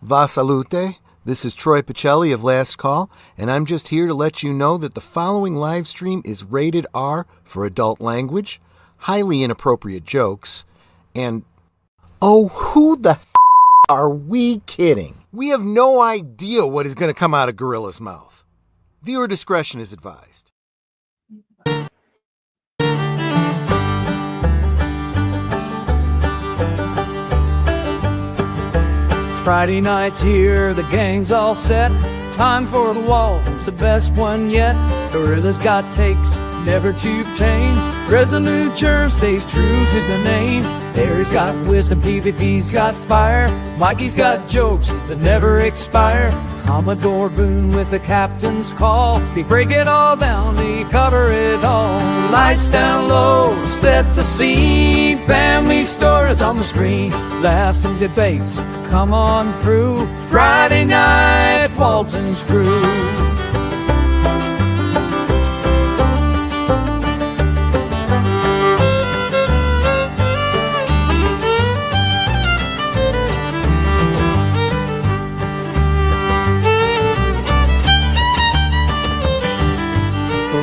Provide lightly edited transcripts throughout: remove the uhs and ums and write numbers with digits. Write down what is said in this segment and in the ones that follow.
Va salute, this is Troy Pacelli of Last Call, and I'm just here to let you know that the following live stream is rated R for adult language, highly inappropriate jokes, and oh, who the are we kidding? We have no idea what is going to come out of Gorilla's mouth. Viewer discretion is advised. Friday night's here, the gang's all set. Time for the Waltons, the best one yet. Gorilla's got takes, never to tame. Resolute germ stays true to the name. Harry's got wisdom, PvP's got fire. Mikey's got jokes that never expire. Commodore Boone with the captain's call. We break it all down, we cover it all. Lights down low, set the scene. Family stories on the screen. Laughs and debates, come on through. Friday night, Walton's crew.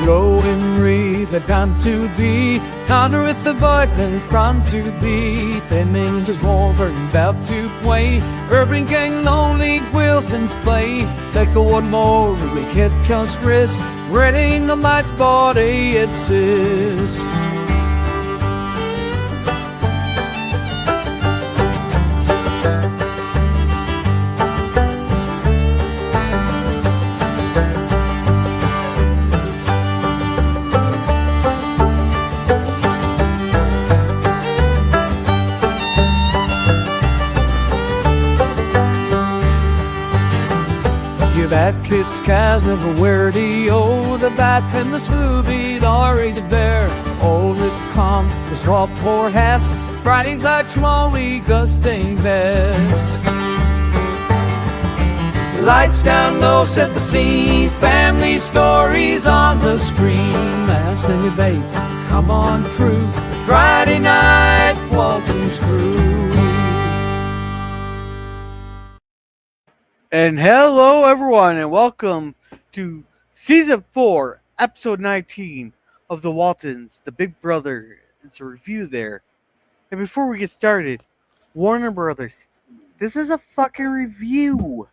Row and read the time to be. Connor with the Baldwin front to be. Penning to Wolverine about to play. Urban Gang lonely Wilson's play. Take a one more, we can't just risk. Ready the lights, body it says. That kid's cast never wear the old. The bat pen, the smoothie, the orange bear. All the calm, the straw poor has. Friday like schmally, gusting vest. Lights down low, set the scene. Family stories on the screen. Laughs and debate, come on through. Friday night, Walton's crew. And hello, everyone, and welcome to Season 4, Episode 19 of The Waltons, the Big Brother. It's a review there. And before we get started, Warner Brothers, this is a fucking review.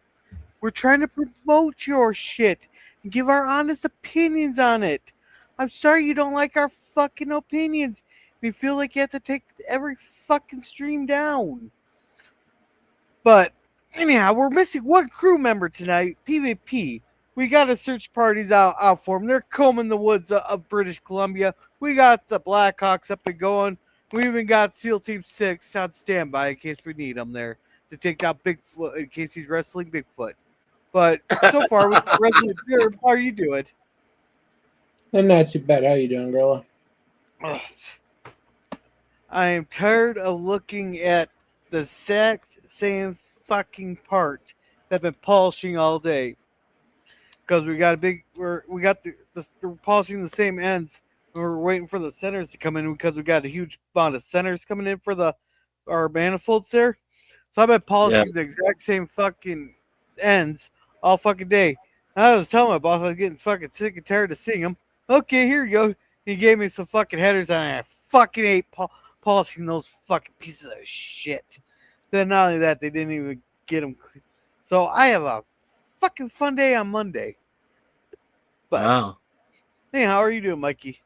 We're trying to promote your shit and give our honest opinions on it. I'm sorry you don't like our fucking opinions. We feel like you have to take every fucking stream down. But anyhow, we're missing one crew member tonight, PvP. We got the search parties out for them. They're combing the woods of British Columbia. We got the Blackhawks up and going. We even got SEAL Team 6 on standby in case we need them there to take out Bigfoot in case he's wrestling Bigfoot. But so far, with the Resident Beard, how are you doing? Not too bad. How you doing, Gorilla? I am tired of looking at the exact same fucking part that I've been polishing all day, because we got we're polishing the same ends and we're waiting for the centers to come in because we got a huge amount of centers coming in for our manifolds there. So I've been polishing the exact same fucking ends all fucking day. And I was telling my boss I was getting fucking sick and tired of seeing them. Okay, here you go. He gave me some fucking headers and I fucking ate polishing those fucking pieces of shit. Then not only that, they didn't even get them. So I have a fucking fun day on Monday. But wow. Hey, how are you doing, Mikey?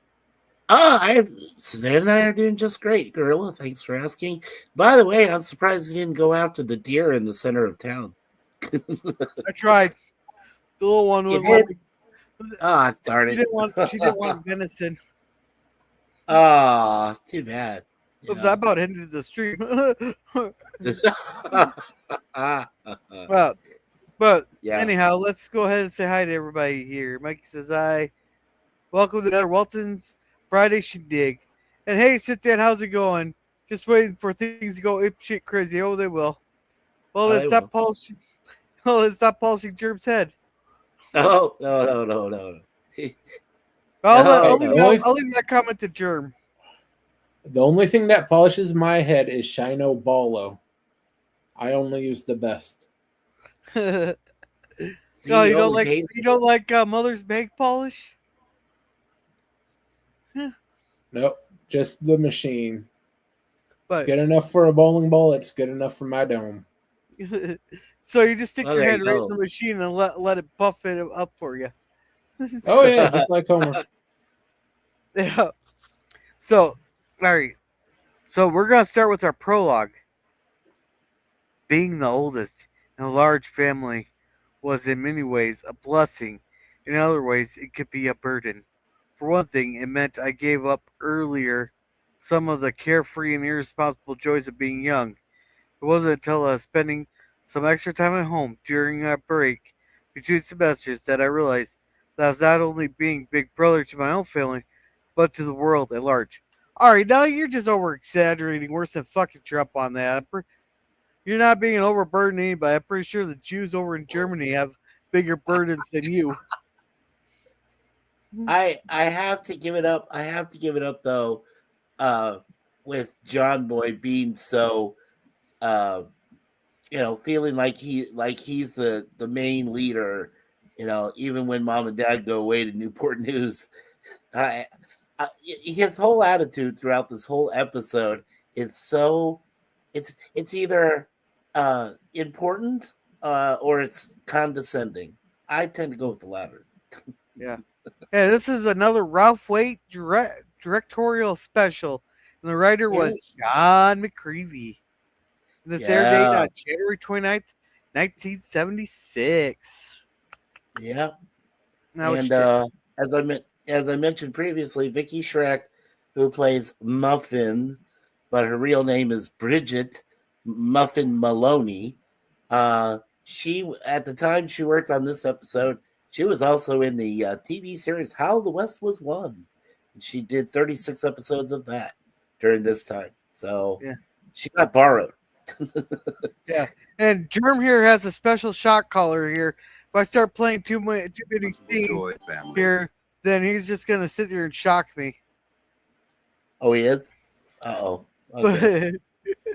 Suzanne and I are doing just great, Gorilla. Thanks for asking. By the way, I'm surprised you didn't go after the deer in the center of town. I tried. The little one was darn it. She didn't want venison. Too bad. Oops, I about ended the stream. But anyhow, let's go ahead and say hi to everybody here. Mikey says hi. Welcome to another Waltons Friday Shindig. And hey, sit down, how's it going? Just waiting for things to go shit crazy. Oh, they will. Well, let's stop polishing. Let's stop polishing Germ's head. Oh, no. I'll leave that comment to Germ. The only thing that polishes my head is Shino Ballo. I only use the best. No, See, it you don't only like tastes. Mother's Bag Polish? Nope, just the machine. It's But good enough for a bowling ball. It's good enough for my dome. so you just stick Well, your there head you right in go. the machine and let it buff it up for you. Oh yeah, just like Homer. Yeah. So, all right. So we're gonna start with our prologue. Being the oldest in a large family was in many ways a blessing. In other ways, it could be a burden. For one thing, it meant I gave up earlier some of the carefree and irresponsible joys of being young. It wasn't until spending some extra time at home during a break between semesters that I realized that I was not only being big brother to my own family, but to the world at large. Alright, now you're just over exaggerating worse than fucking Trump on that. You're not being overburdened anybody. I'm pretty sure the Jews over in Germany have bigger burdens than you. I have to give it up. I have to give it up though. With John Boy being so, uh, feeling like he's the main leader. Even when mom and dad go away to Newport News, I, his whole attitude throughout this whole episode is so. It's either important or it's condescending. I tend to go with the latter. Yeah. Yeah, this is another Ralph Waite directorial special. And the writer was John McCreevy. And this air date on January 29th, 1976. Yeah. Now And as I mentioned previously, Vicky Schreck, who plays Muffin, but her real name is Bridget Muffin Maloney. She at the time she worked on this episode, she was also in the TV series How the West Was Won. And she did 36 episodes of that during this time. So yeah. she got borrowed. Yeah. And Germ here has a special shot collar here. If I start playing too many scenes here, then he's just gonna sit there and shock me. Oh, he is? Uh-oh. Okay.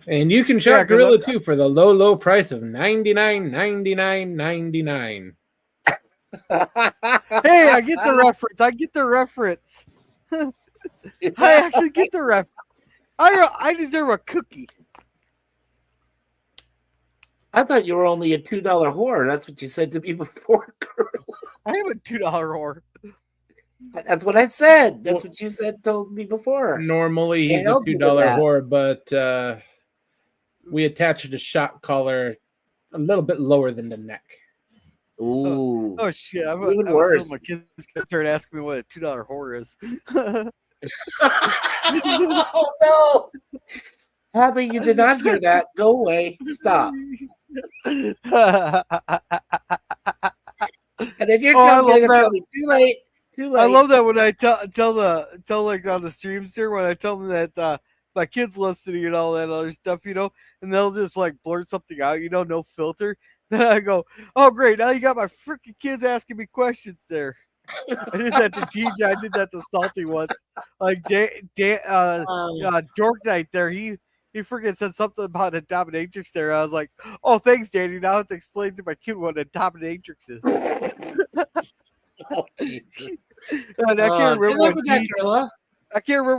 And you can shop Gorilla too for the low price of $99.99. Hey, I get the reference. I actually get the reference. I deserve a cookie. I thought you were only a $2 whore. That's what you said to me before, girl. I am a $2 whore. That's what I said. That's what you told me before. Normally he's a $2 whore, but we attached a shot collar a little bit lower than the neck. Ooh. Oh shit! Even worse. My kids gonna start asking me what a $2 whore is. Oh no! Hadley, you did not hear that. Go away. Stop. And then you're telling me too late. Too late. I love that when I tell like on the streams here when I tell them that my kids listening and all that other stuff, and they'll just like blurt something out, no filter. Then I go, oh great, now you got my freaking kids asking me questions there. I did that to DJ. I did that to Salty once. Like Dork Knight there, he freaking said something about a dominatrix there. I was like, oh thanks, Danny. Now I have to explain to my kid what a dominatrix is. Oh Jesus! And I can't remember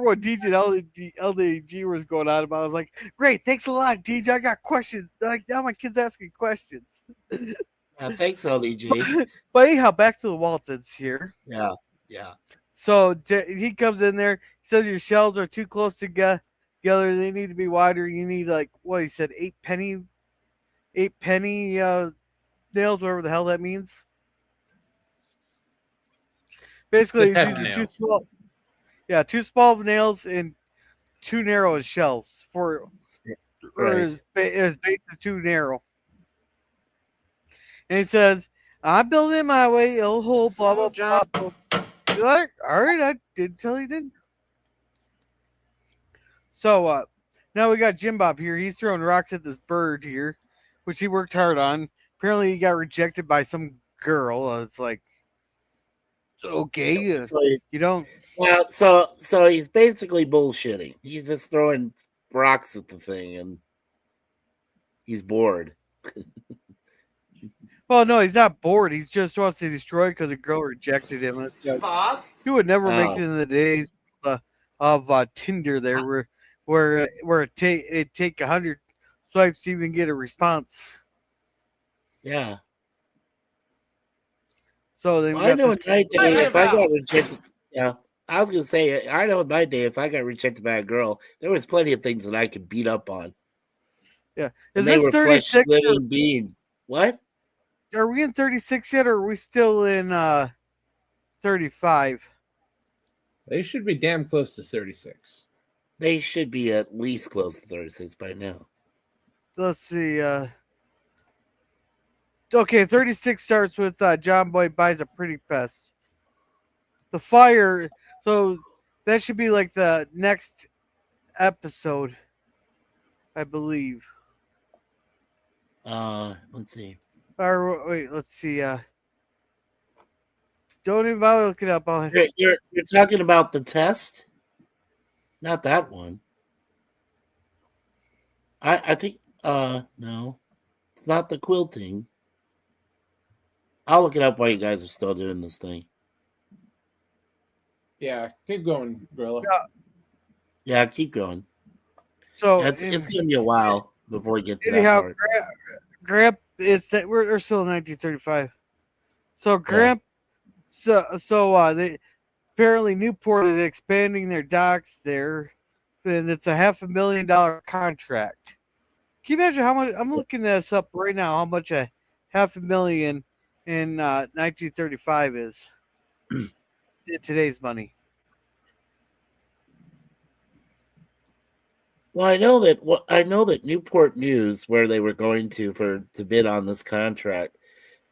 what DJ and LDG was going on about. I was like, great, thanks a lot, DJ. I got questions. Like now my kid's asking questions. Thanks, LDG. But anyhow, back to the Waltons here. Yeah. So he comes in there, says your shelves are too close together. They need to be wider. You need like what he said, 8 penny nails, whatever the hell that means. Basically, he's using too small. Yeah, too small of nails and too narrow as shelves or his base is too narrow. And he says, I'm building it my way, it'll hold, blah, blah, blah. You're like, all right, I did tell you didn't. So, now we got Jim Bob here. He's throwing rocks at this bird here, which he worked hard on. Apparently, he got rejected by some girl. It's like, okay, you don't. Well, so he's basically bullshitting. He's just throwing rocks at the thing, and he's bored. Well, no, he's not bored. He just wants to destroy because a girl rejected him. He would never make it in the days of Tinder there, where it take 100 swipes to even get a response. Yeah. So they I know in my day, if I got rejected, yeah, I was gonna say, I know in my day, if I got rejected by a girl, there was plenty of things that I could beat up on. Yeah, and they were flesh living beings. What? Are we in 36 yet, or are we still in 35? They should be damn close to 36. They should be at least close to 36 by now. Let's see. Okay, 36 starts with John Boy buys a pretty pest. The fire. So that should be like the next episode, I believe. Let's see. Or wait, let's see. Don't even bother looking it up. You're talking about the test? Not that one. I think no. It's not the quilting. I'll look it up while you guys are still doing this thing. Yeah, keep going, Gorilla. Yeah, keep going. So it's gonna be a while before we get to anyhow, that part. Gramp, we're still in 1935. So Gramp, they apparently Newport is expanding their docks there, and it's a $500,000 contract. Can you imagine how much? I'm looking this up right now. How much a $500,000 in 1935 is in today's money? Well, I know that Newport News, where they were going to bid on this contract,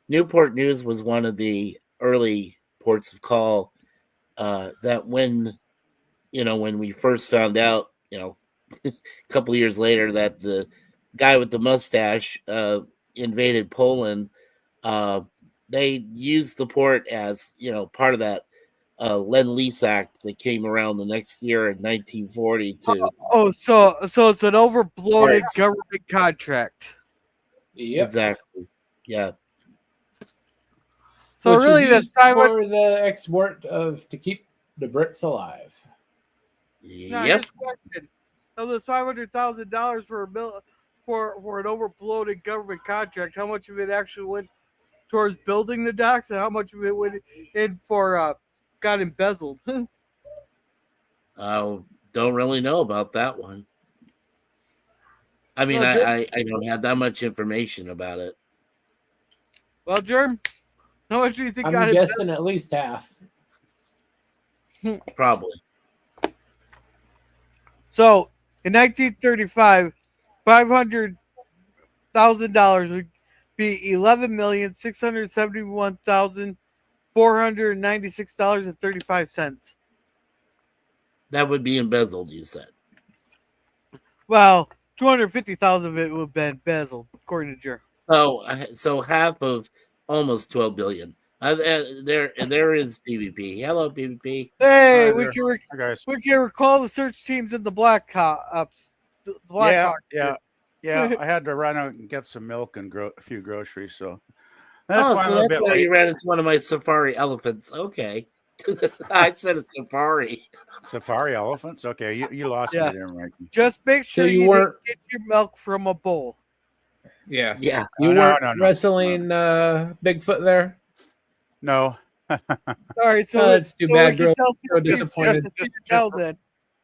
Newport News was one of the early ports of call. That when we first found out, a couple of years later, that the guy with the mustache invaded Poland, they used the port as part of that Lend-Lease Act that came around the next year in 1940 to. So it's an overbloated government contract. Yep. Exactly. Yeah. So which really, that's for the export to keep the Brits alive. Yep. This question: of this $500,000 for an overbloated government contract, how much of it actually went towards building the docks, and how much of it went in for got embezzled? Don't really know about that one. I mean, I don't have that much information about it. Well, Jerm, how much do you think? I'm guessing at least half. Probably. So in 1935, $500,000 would be $11,671,496.35. That would be embezzled, you said. Well, 250,000 of it would have been embezzled, according to Jerm. So half of almost 12 billion. There is PvP. Hello, PvP. Hey, we can recall the search teams in the Black Ops. Yeah. I had to run out and get some milk and a few groceries. So that's why you ran into one of my safari elephants. Okay, I said a safari. Safari elephants. Okay, you lost me there, Mike. Just make sure you didn't get your milk from a bowl. Yeah. You weren't wrestling Bigfoot there. No. All right, so it's too bad, girl. So disappointed.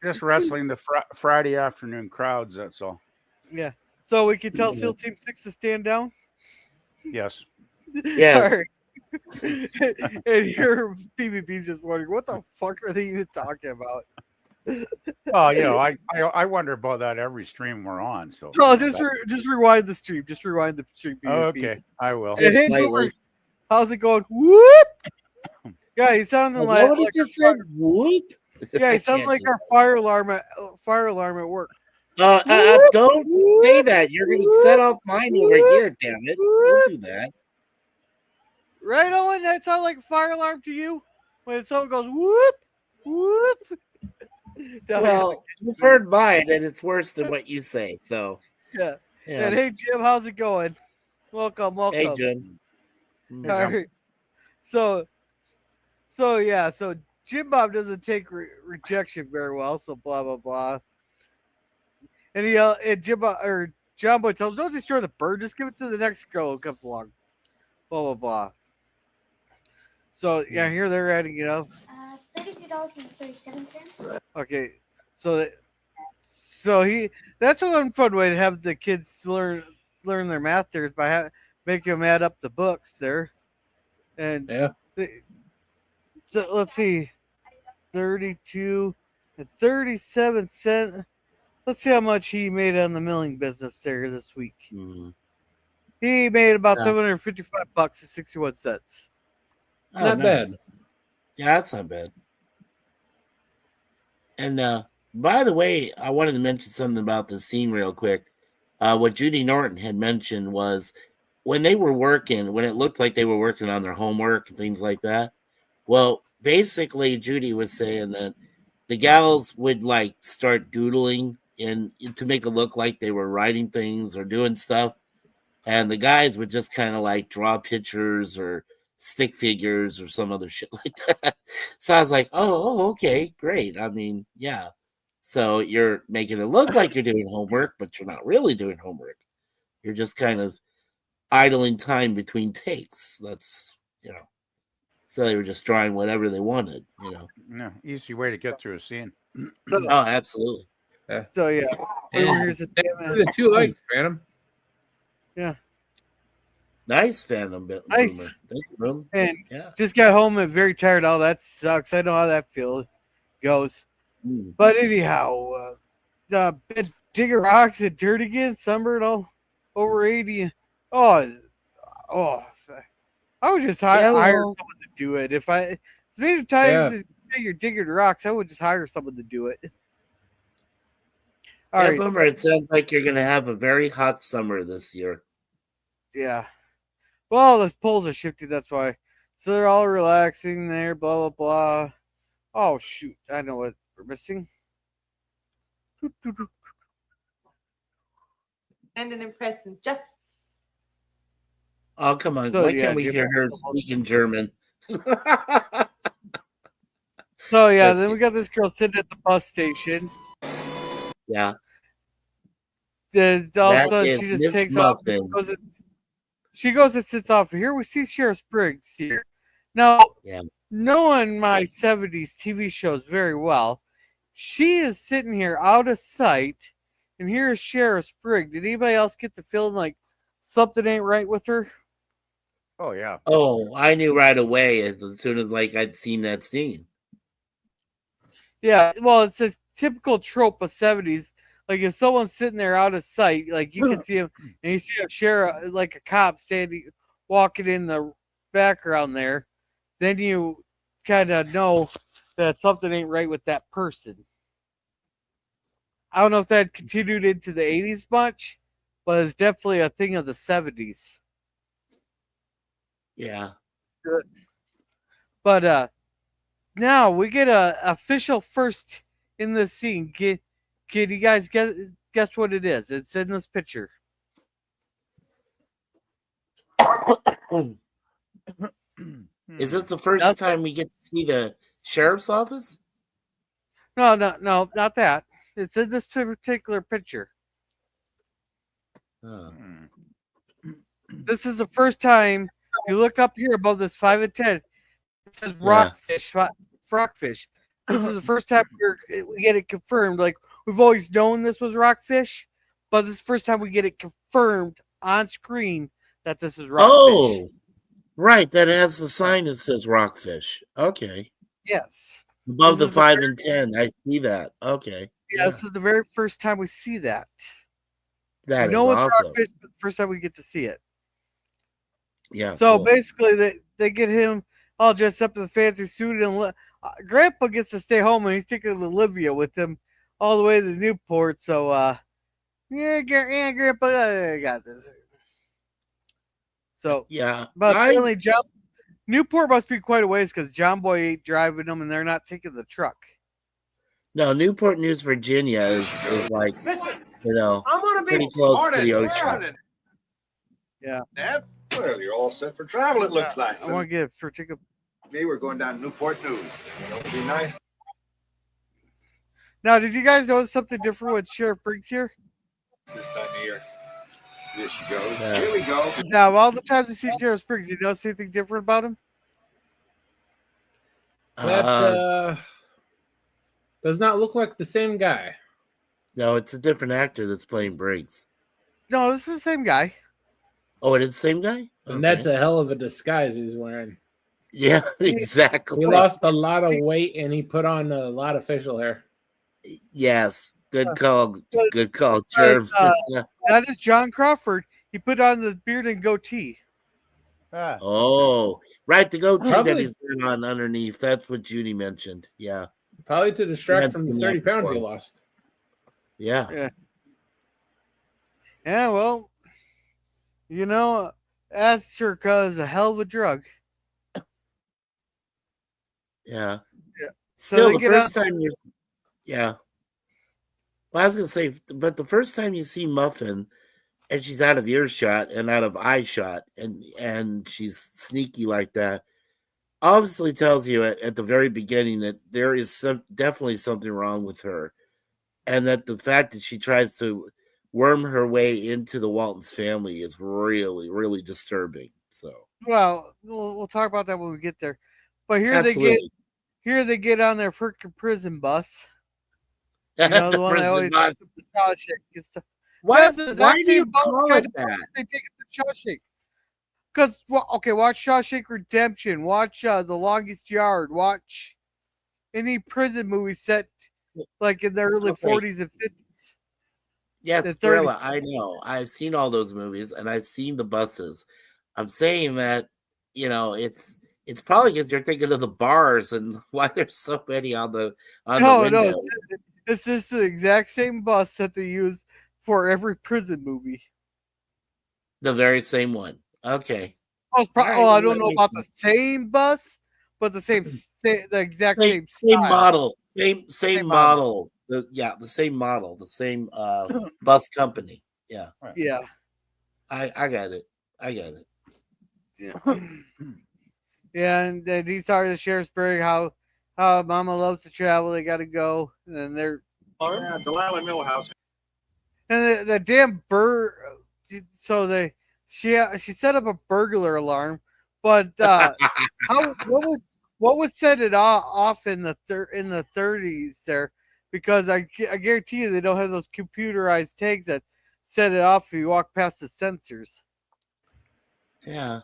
Just wrestling the Friday afternoon crowds. That's all. Yeah. So we can tell SEAL Team 6 to stand down. Yes. Yes. Right. And your PvP's just wondering what the fuck are they even talking about? Oh, I wonder about that every stream we're on. So just rewind the stream. Just rewind the stream. Oh, okay, I will. How's it going? Whoop! Yeah, he sounded like. What he just said? Whoop! Yeah, he sounds like our fire alarm at work. Don't say that. You're going to set off mine over here. Damn it! Don't do that. Right, Owen? That sounds like a fire alarm to you when someone goes whoop, whoop. Well, you've heard mine, and it's worse than what you say. So yeah. And hey, Jim, how's it going? Welcome. Hey, Jim. All right. So yeah. So Jim Bob doesn't take rejection very well. So blah blah blah. And Jim Bob or John Boy tells him, "Don't destroy the bird. Just give it to the next girl who comes along." Blah blah blah. So yeah, here they're adding it up. $32.37. Okay, so that's one fun way to have the kids learn their math there is by making them add up the books there, and let's see, 32 and 37 cents. Let's see how much he made on the milling business there this week. Mm-hmm. He made about $755 and 61 cents. Oh, not bad. Yeah, that's not bad. And by the way, I wanted to mention something about the scene real quick. What Judy Norton had mentioned was when they were working, when it looked like they were working on their homework and things like that. Well, basically, Judy was saying that the gals would like start doodling to make it look like they were writing things or doing stuff. And the guys would just kind of like draw pictures or stick figures or some other shit like that. So I was like, oh, okay, great. I mean, yeah. So you're making it look like you're doing homework, but you're not really doing homework. You're just kind of idling time between takes. That's, so they were just drawing whatever they wanted, No, easy way to get through a scene. Oh, absolutely. Yeah. So yeah, here's the two legs, Phantom. Yeah. Nice, Phantom. Nice. Thank you, Boom. And yeah. Just got home and very tired. Oh, that sucks. I know how that goes. Mm. But anyhow, been digging rocks and dirt again, sunburned all over 80. I would just hire someone to do it. If I, as many times as you're digging rocks, I would just hire someone to do it. All right, Boomer, it sounds like you're going to have a very hot summer this year. Yeah. Well, the poles are shifting, that's why. So they're all relaxing there, blah, blah, blah. Oh, shoot. I know what we're missing. And an impression. Just. Oh, come on. So, Why can't we hear her speak in German? So, yeah, then we got this girl sitting at the bus station. Yeah. All of a sudden, she just takes off. She goes and sits off. Here we see Sheriff Spriggs here. Now, knowing my 70s TV shows very well, she is sitting here out of sight, and here's Sheriff Spriggs. Did anybody else get the feeling like something ain't right with her? Oh, yeah. Oh, I knew right away as soon as I'd seen that scene. Yeah, well, it's a typical trope of 70s. Like if someone's sitting there out of sight, like you can see him, and you see a sheriff, like a cop standing, walking in the background there, then you kind of know that something ain't right with that person. I don't know if that continued into the 80s much, but it's definitely a thing of the 70s. Yeah. But now we get a official first in this scene. Can you guys guess what it is? It's in this picture. Is this the first time we get to see the sheriff's office? No, not that. It's in this particular picture. This is the first time you look up here above this 5 and 10. It says rockfish. Rockfish. This is the first time we get it confirmed. Like we've always known this was rockfish, but this is the first time we get it confirmed on screen that this is rockfish. Oh, right. That has the sign that says rockfish. Okay. Yes. Above the 5 and 10. I see that. Okay. Yeah, this is the very first time we see that. That we know is it's awesome. rockfish, but the first time we get to see it. Yeah. So cool. basically, they get him all dressed up in the fancy suit, and Grandpa gets to stay home, and he's taking Olivia with him all the way to Newport. So, Grandpa, I got this. So, yeah, but apparently, Newport must be quite a ways because John Boy ain't driving them, and they're not taking the truck. No, Newport News, Virginia is like, pretty close to the ocean. Yeah. That Well, you're all set for travel, it looks like. I want to get for ticket. Me, we're going down to Newport News. It'll be nice. Now, did you guys notice something different with Sheriff Briggs here? This time of year. Here she goes. Yeah. Here we go. Now, of all the times you see Sheriff Briggs, you notice anything different about him? That does not look like the same guy. No, it's a different actor that's playing Briggs. No, this is the same guy. Oh, it is the same guy? And that's a hell of a disguise he's wearing. Yeah, exactly. He lost a lot of weight and he put on a lot of facial hair. Yes, good call. Good call, Germ. That is John Crawford. He put on the beard and goatee. Oh, right, the goatee Probably. that he's got on underneath. That's what Judy mentioned. Yeah. Probably to distract That's from the the 30 pounds before. he lost. Yeah. Yeah, well, you know, that's sure cause a hell of a drug. Yeah. Yeah. So Still, they the get first time you, yeah. Well, I was gonna say, but the first time you see Muffin, and she's out of earshot and out of eye shot, and she's sneaky like that, obviously tells you at the very beginning that there is definitely something wrong with her, and that the fact that she tries to worm her way into the Waltons family is really, really disturbing. So, well, we'll talk about that when we get there. But absolutely. they get on their freaking prison bus. You know, the one that always bus. the Shawshank and stuff. Why That's the do exact you same bus call kind it of bus that? they take it to Shawshank. Because, okay, watch Shawshank Redemption. Watch The Longest Yard. Watch any prison movie set like in the early 40s and 50s. Yes, the 30s. Gorilla, I know. I've seen all those movies and I've seen the buses. I'm saying that, it's probably because you're thinking of the bars and why there's so many on the windows. It's just the exact same bus that they use for every prison movie. The very same one. Okay. I don't know about the sense. same bus, but the exact Same style. model. Same model. The same model. The same bus company. Yeah. Yeah. I got it. Yeah. Yeah, and then he's talking to Sheriff Briggs how Mama loves to travel. They got to go, and then they're Delilah Millhouse. and the damn bird. So she set up a burglar alarm, but what would set it off in the 30s there? Because I guarantee you they don't have those computerized tags that set it off if you walk past the sensors. Yeah.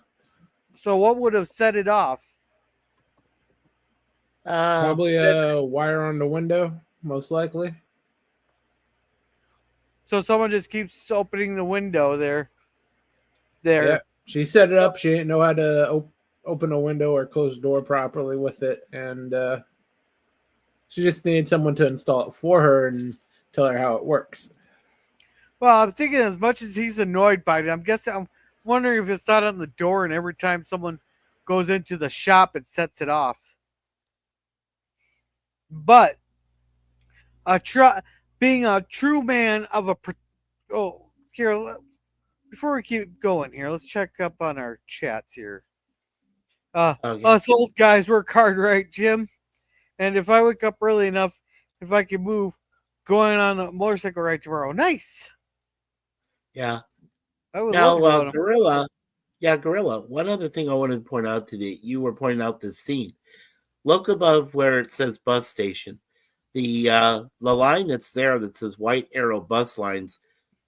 So what would have set it off? Probably a wire on the window, most likely. So someone just keeps opening the window there. Yeah, she set it up. She didn't know how to open a window or close the door properly with it, and she just needed someone to install it for her and tell her how it works. Well, I'm thinking as much as he's annoyed by it, I'm wondering if it's not on the door and every time someone goes into the shop, it sets it off. But being a true man of a... here, before we keep going here, let's check up on our chats here. Okay. Us old guys work hard, right, Jim? And if I wake up early enough, if I can move, going on a motorcycle ride tomorrow. Nice. Yeah. I would Now, love to go on Gorilla. One other thing I wanted to point out today, you were pointing out this scene. Look above where it says bus station. The line that's there that says White Arrow Bus Lines.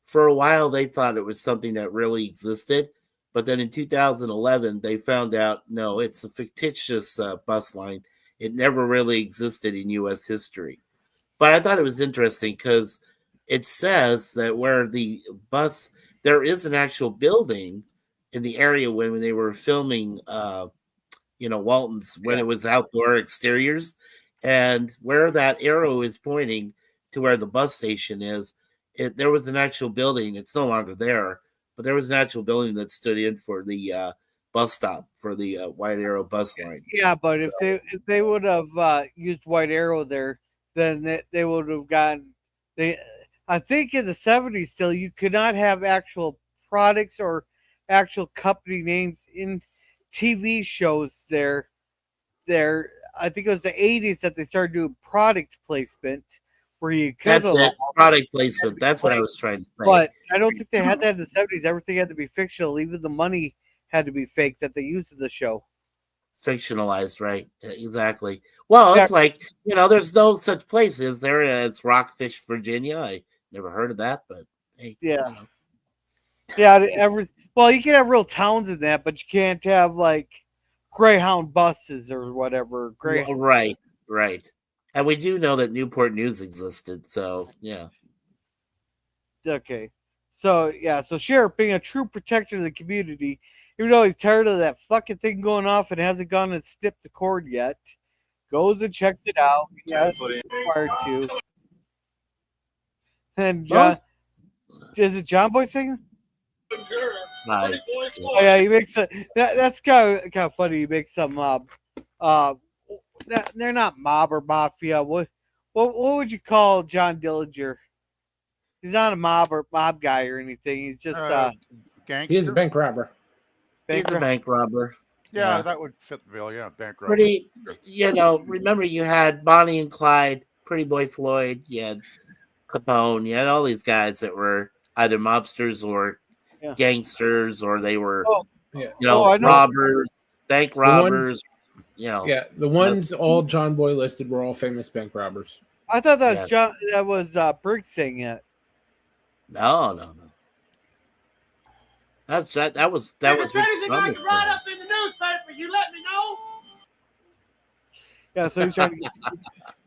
For a while, they thought it was something that really existed, but then in 2011, they found out no, it's a fictitious bus line. It never really existed in U.S. history. But I thought it was interesting because it says that where the bus, there is an actual building in the area when they were filming, Waltons, when it was outdoor exteriors, and where that arrow is pointing to where the bus station is, there was an actual building. It's no longer there, but there was an actual building that stood in for the bus stop for the White Arrow bus line. Yeah, but if they would have used White Arrow there, then they would have gotten. I think in the 70s still you could not have actual products or actual company names in TV shows. There, I think it was the 80s that they started doing product placement where you could That's it. Product placement. That's what I was trying to say. But I don't think they had that in the 70s. Everything had to be fictional. Even the money had to be fake that they used in the show. Fictionalized, right? Exactly. Well, it's like, there's no such place. Is there? It's Rockfish, Virginia. I never heard of that, but hey, Yeah. Yeah, well, you can have real towns in that, but you can't have like Greyhound buses or whatever. Right. And we do know that Newport News existed, so yeah. Okay. So Sheriff, being a true protector of the community, even though he's tired of that fucking thing going off and hasn't gone and snipped the cord yet, goes and checks it out. Yeah, required to. And John, is it John Boy singing? Right. Oh yeah, he makes that's kind of funny. He makes some they're not mob or mafia. What would you call John Dillinger? He's not a mob guy or anything. He's just gangster. He's a bank robber. He's a bank robber. Yeah, that would fit the bill. Yeah, bank robber. Pretty, remember you had Bonnie and Clyde, Pretty Boy Floyd, you had Capone, you had all these guys that were either mobsters or gangsters, or they were, robbers, bank robbers. The ones all John Boy listed were all famous bank robbers. I thought that was John. That was Briggs saying it. No. That was anything I can write up in the newspaper, you let me know. Yeah, so he's trying to get.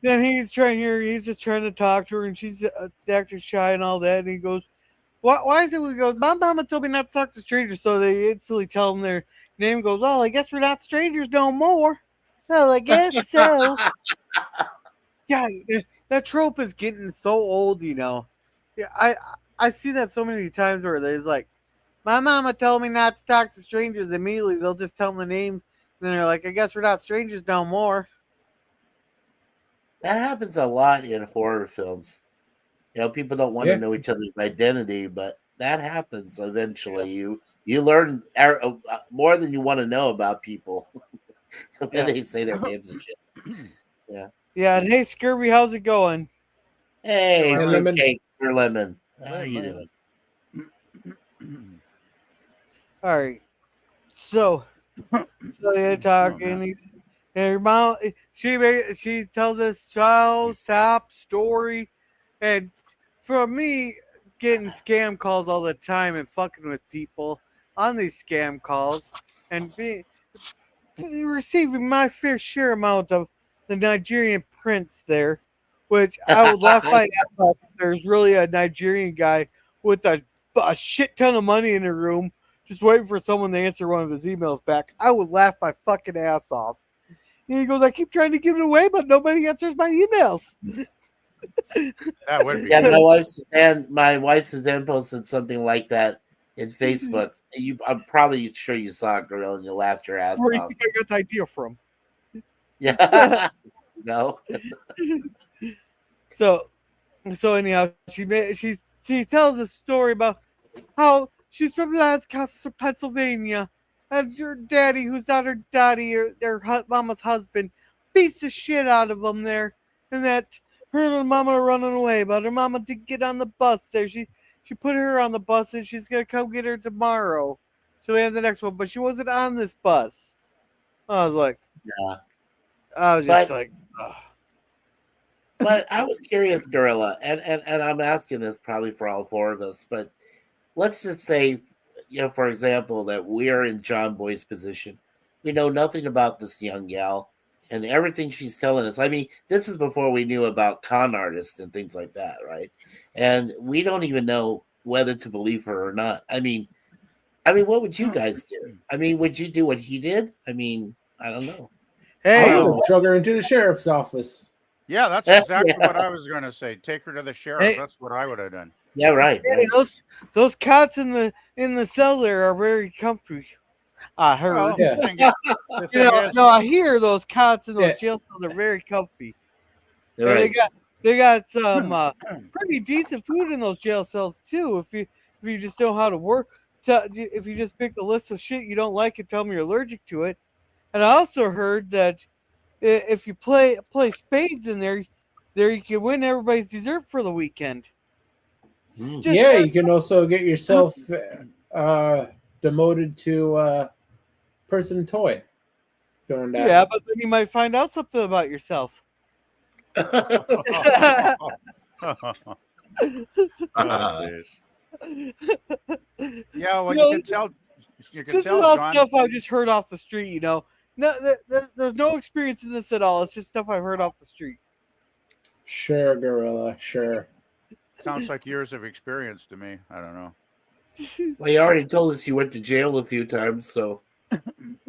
Then he's just trying to talk to her, and she's acting shy and all that. And he goes, "Why is it?" We go, "My mama told me not to talk to strangers," so they instantly tell him their name. Goes, "Oh, I guess we're not strangers no more." Well, I guess so. Yeah, that trope is getting so old, Yeah, I see that so many times where there's like, my mama told me not to talk to strangers. Immediately, they'll just tell them the name, and then they're like, I guess we're not strangers no more. That happens a lot in horror films. People don't want to know each other's identity, but that happens eventually. You learn more than you want to know about people when they say their names and shit. Yeah. Yeah, and hey, Scurvy, how's it going? Hey, cake for lemon. How are you doing? All right. So they're talking. And her mom, she tells this child sap story, and for me, getting scam calls all the time and fucking with people on these scam calls, and receiving my fair share amount of the Nigerian prince there, which I would laugh my ass off if there's really a Nigerian guy with a shit ton of money in the room just waiting for someone to answer one of his emails back. I would laugh my fucking ass off. And he goes, I keep trying to give it away, but nobody answers my emails. That would be. Yeah, my wife Suzanne posted something like that in Facebook. I'm probably sure you saw it, girl, and you laughed your ass Where do you off. think I got the idea from? Yeah. No. So anyhow, she tells a story about how she's from Lancaster, Pennsylvania, and her daddy, who's not her daddy or their mama's husband, beats the shit out of them there, and that her and her mama are running away, but her mama did get on the bus there. She put her on the bus, and she's gonna come get her tomorrow. So we have the next one, but she wasn't on this bus. I was like, yeah. I was just like, ugh. But I was curious, Gorilla, and I'm asking this probably for all four of us, but let's just say, for example, that we're in John Boy's position. We know nothing about this young gal, and everything she's telling us. I mean, this is before we knew about con artists and things like that, right? And we don't even know whether to believe her or not. I mean, what would you guys do? I mean, would you do what he did? I mean, I don't know. Hey, I would drug her into the sheriff's office. Yeah, that's exactly what I was going to say. Take her to the sheriff. Hey. That's what I would have done. Yeah, right. Hey, those cots in the cellar are very comfy. I heard. Well, Yeah. I hear those cots in those jail cells are very comfy. Right. They got some pretty decent food in those jail cells too. If you just know how to work if you just pick a list of shit you don't like and tell them you're allergic to it. And I also heard that if you play spades in there you can win everybody's dessert for the weekend. Yeah, you can also get yourself demoted to person toy. Going down. Yeah, but then you might find out something about yourself. Yeah, well, you can tell. You can This tell, is all John. stuff I just heard off the street. You know, no, there's no experience in this at all. It's just stuff I've heard off the street. Sure, Gorilla. Sure. Sounds like years of experience to me. I don't know. Well, you already told us you went to jail a few times, so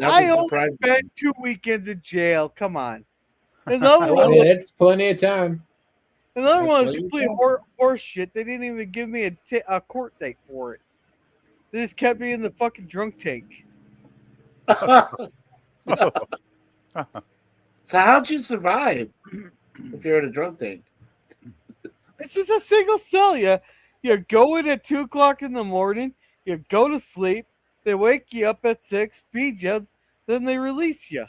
I only spent 2 weekends in jail. Come on. Another one was, It's plenty of time. another one was complete horse shit. They didn't even give me a court date for it. They just kept me in the fucking drunk tank. So how'd you survive if you're in a drunk tank? It's just a single cell. You go in at 2 o'clock in the morning. You go to sleep. They wake you up at 6, feed you, then they release you.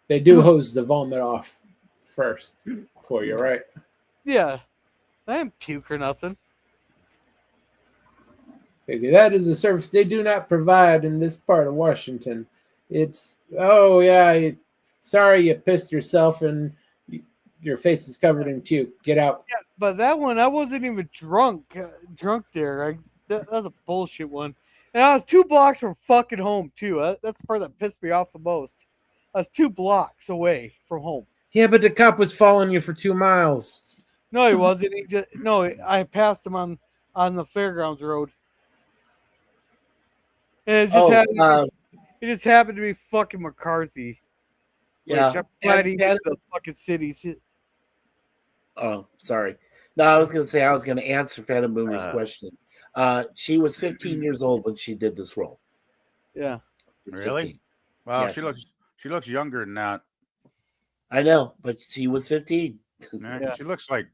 They do hose the vomit off first for you, right? Yeah. I didn't puke or nothing. Okay, that is a service they do not provide in this part of Washington. It's, oh yeah, sorry you pissed yourself and your face is covered in puke. Get out. Yeah, but that one, I wasn't even drunk there. That was a bullshit one. And I was 2 blocks from fucking home, too. That's the part that pissed me off the most. I was 2 blocks away from home. Yeah, but the cop was following you for 2 miles. No, he wasn't. I passed him on the Fairgrounds Road. And it just happened to be fucking McCarthy. Yeah. I'm glad he went to the fucking cities. Oh, sorry. No, I was going to say I was going to answer Phantom Boomer's question. She was 15 years old when she did this role. Yeah. Really? 15. Wow, Yes. she looks younger than that. I know, but she was 15. Yeah. She looks like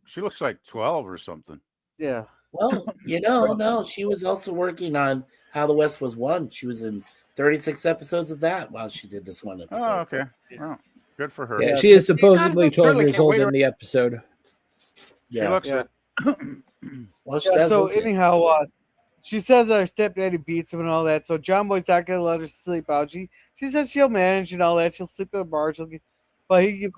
12 or something. Yeah. Well, no, she was also working on How the West Was Won. She was in 36 episodes of that while she did this one episode. Oh, okay. Well, good for her. Yeah, she is supposedly 12 years old in the episode. She looks Yeah. Well, So anyhow, she says that her stepdaddy beats him and all that. So John Boy's not gonna let her sleep out. She says she'll manage and all that. She'll sleep in the bar. But he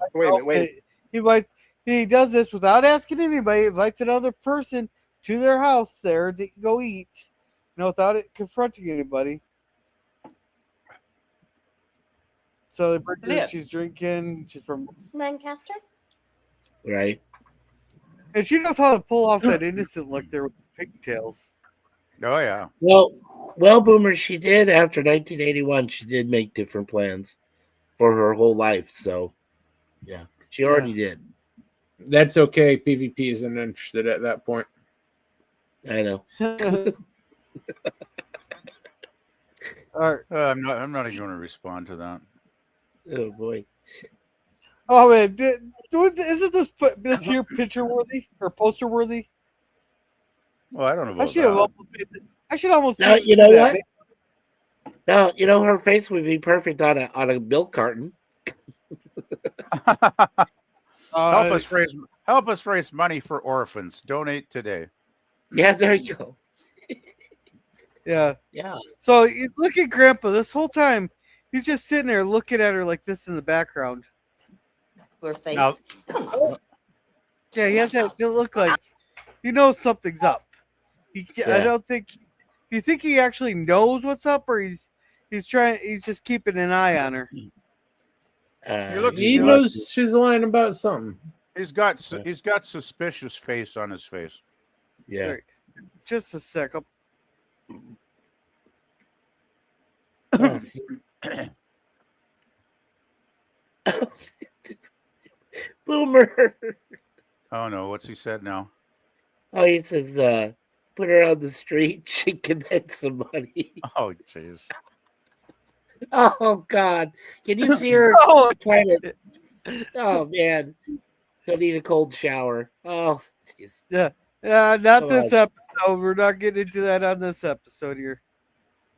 does this without asking anybody. He invites another person to their house there to go eat, without it confronting anybody. So they bring her, she's drinking. She's from Lancaster? Right. And she knows how to pull off that innocent look there with the pigtails. Oh yeah. Well, Boomer, she did after 1981. She did make different plans for her whole life. So, yeah, she already did. That's okay. PvP isn't interested at that point. I know. All right. I'm not even going to respond to that. Oh boy. Oh man, isn't this here picture worthy or poster worthy? Well, I don't know about I should almost. Now, you know what? Now, her face would be perfect on a milk carton. Help us raise money for orphans. Donate today. Yeah, there you go. Yeah. Yeah. So you look at Grandpa this whole time. He's just sitting there looking at her like this in the background. Poor face. Now- Yeah, he has that look like something's up. I don't think. Do you think he actually knows what's up, or he's just keeping an eye on her? He knows she's lying about something. He's got suspicious face on his face. Yeah. Right. Just a sec. Oh, see. Boomer. Oh no, what's he said now? Oh, he says, put her on the street. She can make some money. Oh, jeez. Oh, God. Can you see her trying to... Oh, man. He'll need a cold shower. Oh, jeez. Yeah. Not this episode. We're not getting into that on this episode here.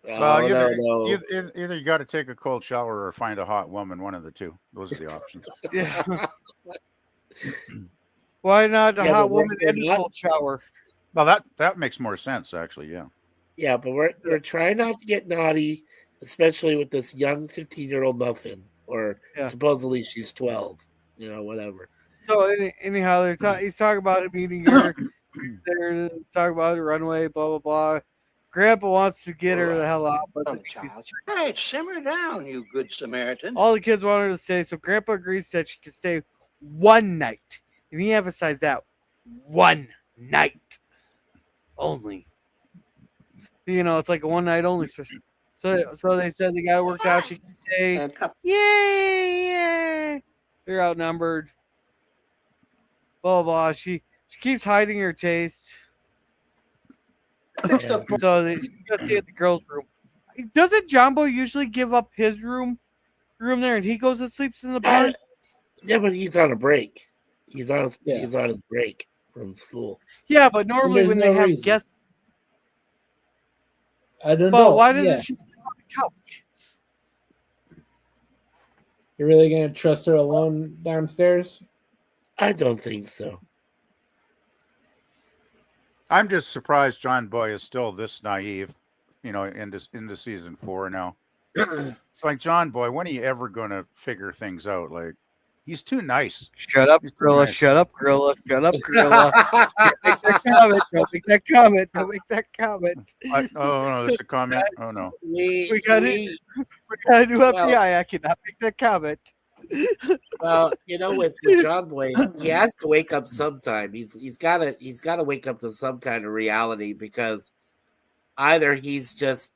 Well, no. either you got to take a cold shower or find a hot woman. One of the two. Those are the options. Yeah. Why not a hot woman in a cold shower? Well, that makes more sense, actually. Yeah. Yeah, but we're trying not to get naughty, especially with this young 15-year-old Muffin, or supposedly she's 12. Whatever. So anyhow, he's talking about a meeting here. They're talking about a runway, blah blah blah. Grandpa wants to get her the hell out, but Hey, simmer down, you good Samaritan. all the kids want her to stay. So Grandpa agrees that she can stay one night, and he emphasized that one night only. It's like a one night only special. So they said they got it worked out. She can stay. Yay! They're outnumbered. Blah blah. She keeps hiding her taste. So she goes to the girls' room. Doesn't John Boy usually give up his room there, and he goes and sleeps in the barn? Yeah, but he's on a break. He's on his break from school. Yeah, but normally when they have guests, I don't know. but why doesn't she sleep on the couch? You're really gonna trust her alone downstairs? I don't think so. I'm just surprised John Boy is still this naive, into season 4 now. It's like, John Boy, when are you ever going to figure things out? Like, he's too nice. Shut up, Gorilla. Nice. Shut up, Gorilla. Shut up, Gorilla. Don't make that comment. Don't make that comment. Oh, no, there's a comment. Oh, no. We got to do FBI. I cannot make that comment. Well, with John Boy, he has to wake up sometime. He's got to wake up to some kind of reality, because either he's just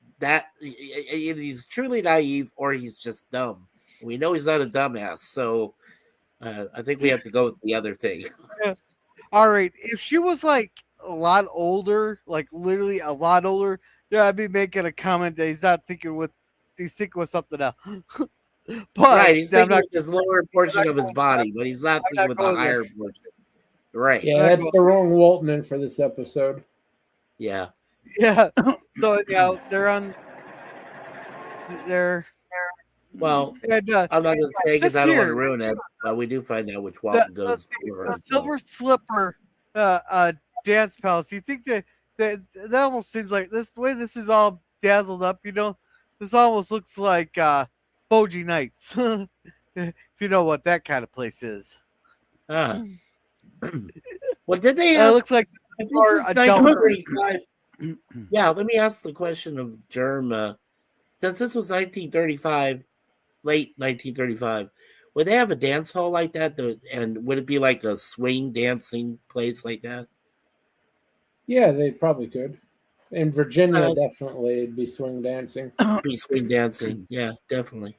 he's truly naive, or he's just dumb. We know he's not a dumbass, so I think we have to go with the other thing. All right, if she was like a lot older, like literally a lot older, I'd be making a comment that he's thinking with something else. But right, he's thinking with his lower portion of his body, but he's not thinking with the higher portion. Right. Yeah, that's the wrong Walton in for this episode. Yeah. Yeah. So they're on. Well, and, I'm not going to say because I don't want to ruin it, but we do find out which Walton goes for. The Silver Slipper dance palace. You think that almost seems like this way this is all dazzled up, This almost looks like Bogie Nights. If you know what that kind of place is. Well, did they have... It looks like more adult. Yeah, let me ask the question of Germ. Since this was 1935, late 1935, would they have a dance hall like that? And would it be like a swing dancing place like that? Yeah, they probably could. In Virginia, definitely, it'd be swing dancing. Be swing dancing, yeah, definitely.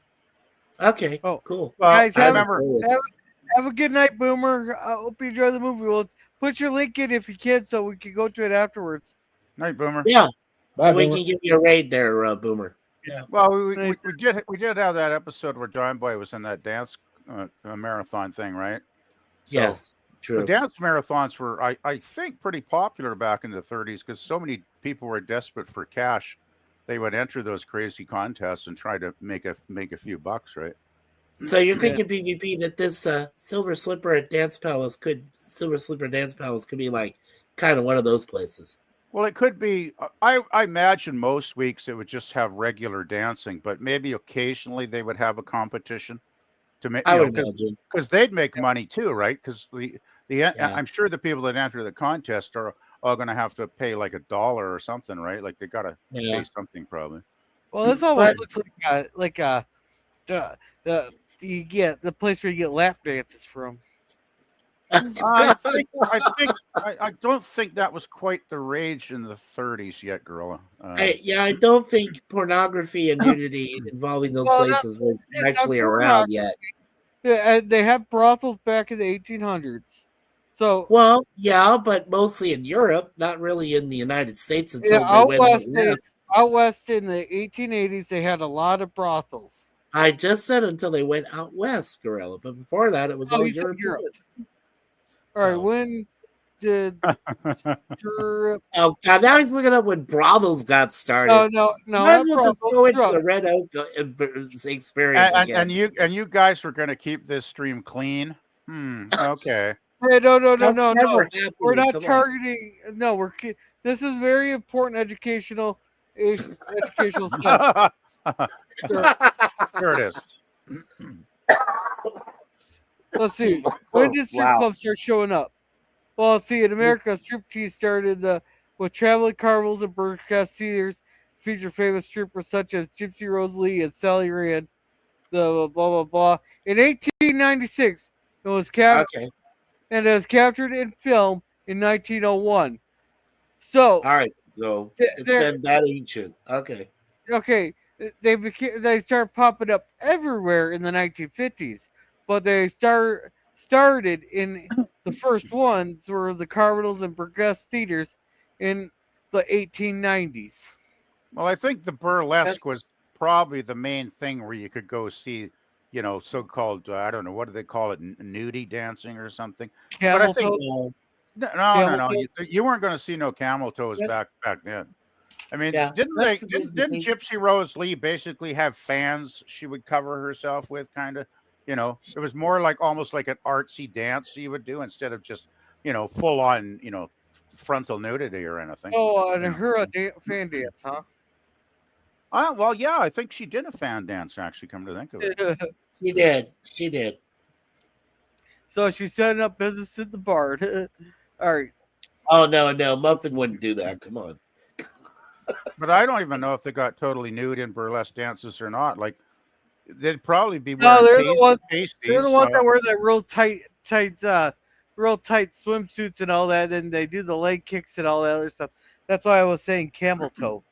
Okay, cool. Well, guys, have a good night, Boomer. I hope you enjoy the movie. We'll put your link in if you can, so we can go to it afterwards. Night, Boomer. Yeah, Bye, so we Boomer. can give you a raid there, Boomer. Yeah. Well, we did have that episode where John Boy was in that dance marathon thing, right? So, yes, true. The dance marathons were, I think, pretty popular back in the 30s because so many people were desperate for cash. They would enter those crazy contests and try to make a few bucks, right? So you're thinking, PvP, that this Silver Slipper Dance Palace could be like kind of one of those places? Well, it could be. I imagine most weeks it would just have regular dancing, but maybe occasionally they would have a competition to make. I would imagine, because they'd make money too, right? Because I'm sure the people that enter the contest are all going to have to pay like $1 or something, right? Like they got to pay something probably. Well, this almost looks like the place where you get lap dances from. I don't think that was quite the rage in the 30s yet, Gorilla. I don't think pornography and nudity involving those places was actually around yet. Yeah, and they have brothels back in the 1800s. So but mostly in Europe, not really in the United States until they went out west. Out west in the 1880s, they had a lot of brothels. I just said until they went out west, Gorilla, but before that, it was all Europe. All right, Oh God! Now he's looking up when brothels got started. No. Might as Not well just brothels, go into drug. the Red Oak experience again. And you guys were going to keep this stream clean. Okay. Hey, no. That's never happening. We're not Come on. targeting. No, this is very important educational stuff. There it is. Let's see. When did strip Wow. clubs start showing up? Well, let's see. In America, striptease started with traveling carnivals and burlesque theaters, feature famous strippers such as Gypsy Rose Lee and Sally Rand. The blah blah blah. In 1896, it was captured. Okay. And it was captured in film in 1901. So, All right. So it's been that ancient. Okay. Okay, they start popping up everywhere in the 1950s, but they started in the first ones were the carnivals and burlesque theaters in the 1890s. Well, I think the burlesque was probably the main thing where you could go see, so-called, I don't know, what do they call it, nudie dancing or something? But I think no. You weren't going to see no camel toes back then. I mean, didn't Gypsy Rose Lee basically have fans she would cover herself with, kind of? It was more like almost like an artsy dance she would do instead of just, full on, frontal nudity or anything. Oh, and her fan dance, huh? Well, yeah, I think she did a fan dance, actually, come to think of it. She did. So she's setting up business at the bar. All right. Oh, no. Muffin wouldn't do that. Come on. But I don't even know if they got totally nude in burlesque dances or not. Like, they'd probably be wearing they're the ones that wear that real tight swimsuits and all that. And they do the leg kicks and all that other stuff. That's why I was saying camel toe.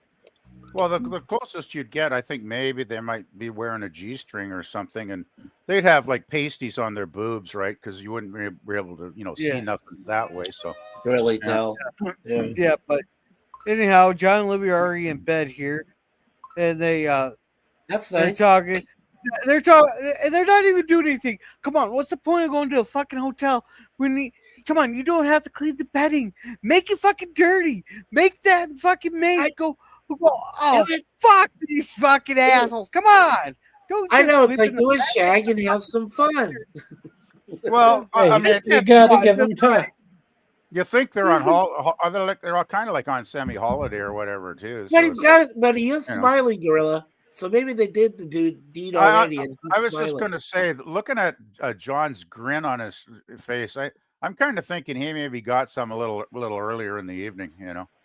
Well, the closest you'd get, I think maybe they might be wearing a G-string or something, and they'd have like pasties on their boobs, right? Because you wouldn't be able to, see nothing that way. So really tell. Yeah, but anyhow, John and Libby are already in bed here, and that's nice. They're talking. They're talking, and they're not even doing anything. Come on, what's the point of going to a fucking hotel when come on, you don't have to clean the bedding. Make it fucking dirty. Make that fucking maid go. Oh, fuck these fucking assholes. Come on. I know, it's like do a shag and have some fun. Well, I mean, you got to give them time. You think they're on they're all kind of like on semi-holiday or whatever too. But he is smiling, Gorilla. So maybe they did the deed already. I was just going to say, looking at John's grin on his face, I'm kind of thinking he maybe got some a little earlier in the evening.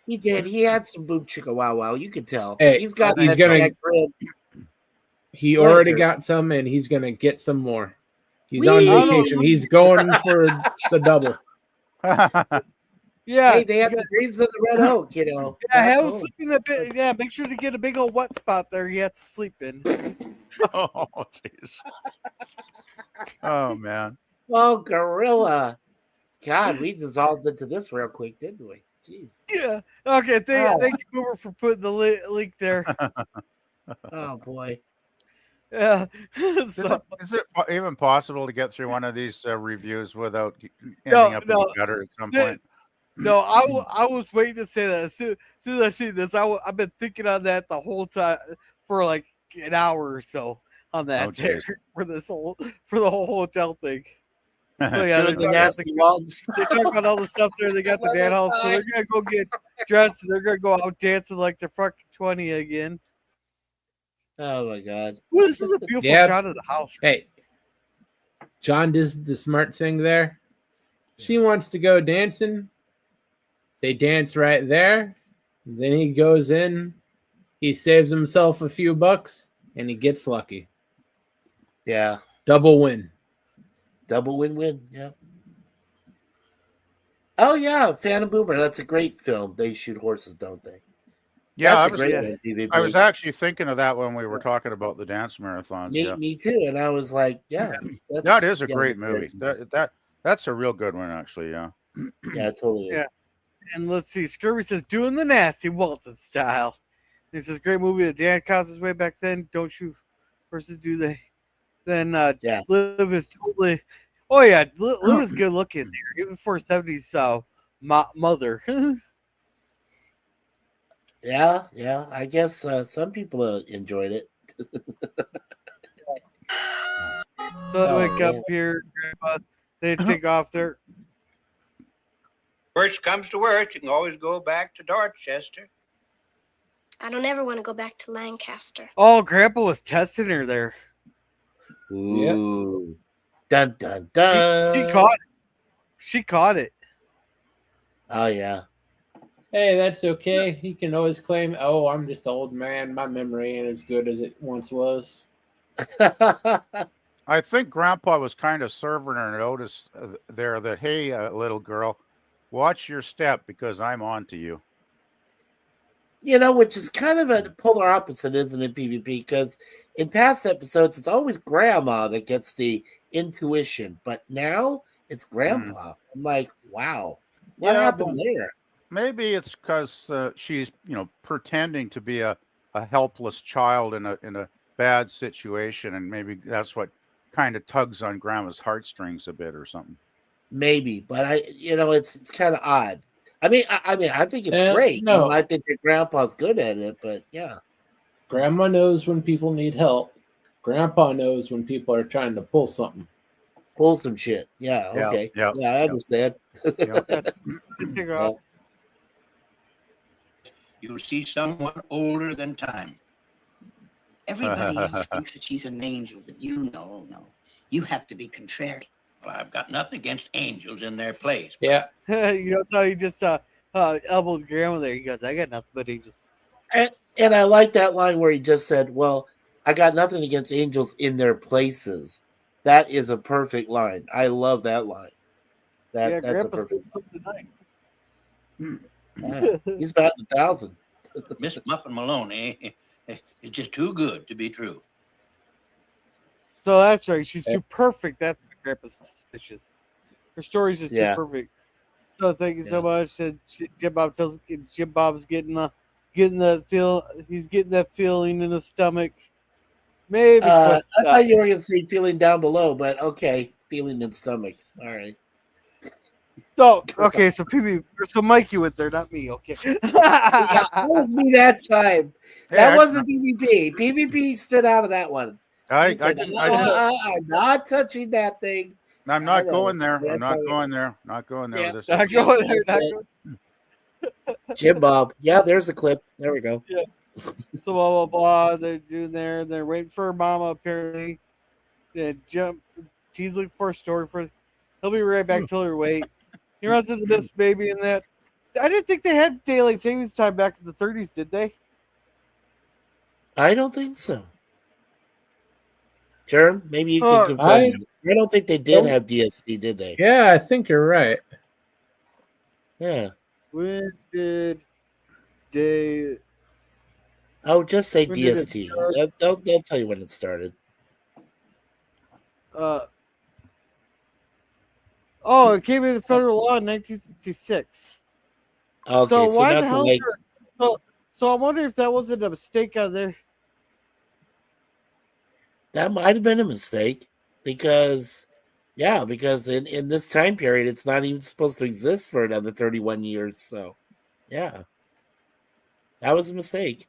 He did. He had some boob chicka wow. You could tell. Hey, he's got he's that grin. He already got some, and he's gonna get some more. He's on vacation. He's going for the double. Yeah. Hey, they have the dreams of the Red Oak, Yeah, have him sleep in the bed. Yeah, make sure to get a big old wet spot there he has to sleep in. Oh, jeez. Oh, man. Oh, Gorilla. God, we dissolved into this real quick, didn't we? Jeez. Yeah. Okay. Thank you, Uber, for putting the link there. Oh boy. Yeah. Is it even possible to get through one of these reviews without ending up in the gutter at some point? No, I was waiting to say that. As soon as I see this, I've been thinking on that the whole time for like an hour or so on that for the whole hotel thing. So yeah, they're talking about all the stuff there. They got the henhouse, so they're gonna go get dressed and they're gonna go out dancing like they're fucking 20 again. Oh my god! Well, this is a beautiful shot of the house. Hey, John does the smart thing there. She wants to go dancing. They dance right there. Then he goes in. He saves himself a few bucks, and he gets lucky. Yeah, double win. Double win-win, yeah. Oh yeah, Phantom Boomer. That's a great film. They shoot horses, don't they? Yeah, I was actually thinking of that when we were talking about the dance marathons. Me too. And I was like, yeah, that is a great movie. That's a real good one, actually. Yeah. Yeah, it totally is. Yeah. And let's see. Scurvy says, doing the nasty Walton style. He says, great movie that Dan Costas way back then. Don't you versus do they? Then Liv is totally. Oh yeah, Liv is good looking there, even for 70s mother. Yeah. I guess some people enjoyed it. So they Oh, wake up man. here, Grandpa. They take off their. Worst comes to worst, you can always go back to Dorchester. I don't ever want to go back to Lancaster. Oh, Grandpa was testing her there. Ooh. Dun dun She dun. caught it. She caught it. Oh yeah. Hey, that's okay. He can always claim, "Oh, I'm just an old man. My memory ain't as good as it once was." I think Grandpa was kind of serving her notice there that, hey, little girl, watch your step because I'm on to you. Which is kind of a polar opposite, isn't it, PvP? Because in past episodes, it's always Grandma that gets the intuition, but now it's Grandpa. I'm like, wow, what happened there? Maybe it's because she's, pretending to be a helpless child in a bad situation, and maybe that's what kind of tugs on Grandma's heartstrings a bit or something. Maybe, but it's kind of odd. I mean, I think it's great. No. I think that Grandpa's good at it, but yeah. Grandma knows when people need help. Grandpa knows when people are trying to pull something. Pull some shit. Yeah, okay. Yeah, I understand. Yeah. You'll see someone older than time. Everybody else thinks that she's an angel, but you know, no. You have to be contrary. Well, I've got nothing against angels in their place. Yeah. That's how he just elbowed Grandma there. He goes, I got nothing but angels. And I like that line where he just said, well, I got nothing against angels in their places. That is a perfect line. I love that line. That's a perfect line. Yeah, he's about 1,000. Miss Muffin Maloney is just too good to be true. So that's right. She's too perfect. That's why Grandpa's suspicious. Her story's just Yeah. too perfect. So thank you so much. And Jim Bob tells Jim Bob's getting the feel. He's getting that feeling in the stomach. Maybe. I thought you were going to say feeling down below, but okay, feeling in stomach. All right. So okay, so Mikey went there, not me. Okay. Yeah, that was me that time. That wasn't PvP. PvP stood out of that one. I'm not touching that thing. I'm not going there. I'm not going there. Not going there. Not going there. Not going. Jim Bob. Yeah, there's a clip. There we go. Yeah. So blah blah blah. They're doing there. They're waiting for Mama apparently. He's looking for a story for. He'll be right back. Tell her wait. He runs into this baby and that. I didn't think they had daylight savings time back in the 30s, did they? I don't think so. Germ, maybe you can confirm. I don't think they did have DST, did they? Yeah, I think you're right. Yeah. When did they? I would just say DST. They'll tell you when it started. It came into federal law in 1966. Okay, so why not the hell? like... So I'm wondering if that wasn't a mistake out there. That might have been a mistake because in this time period, it's not even supposed to exist for another 31 years. So, yeah, that was a mistake.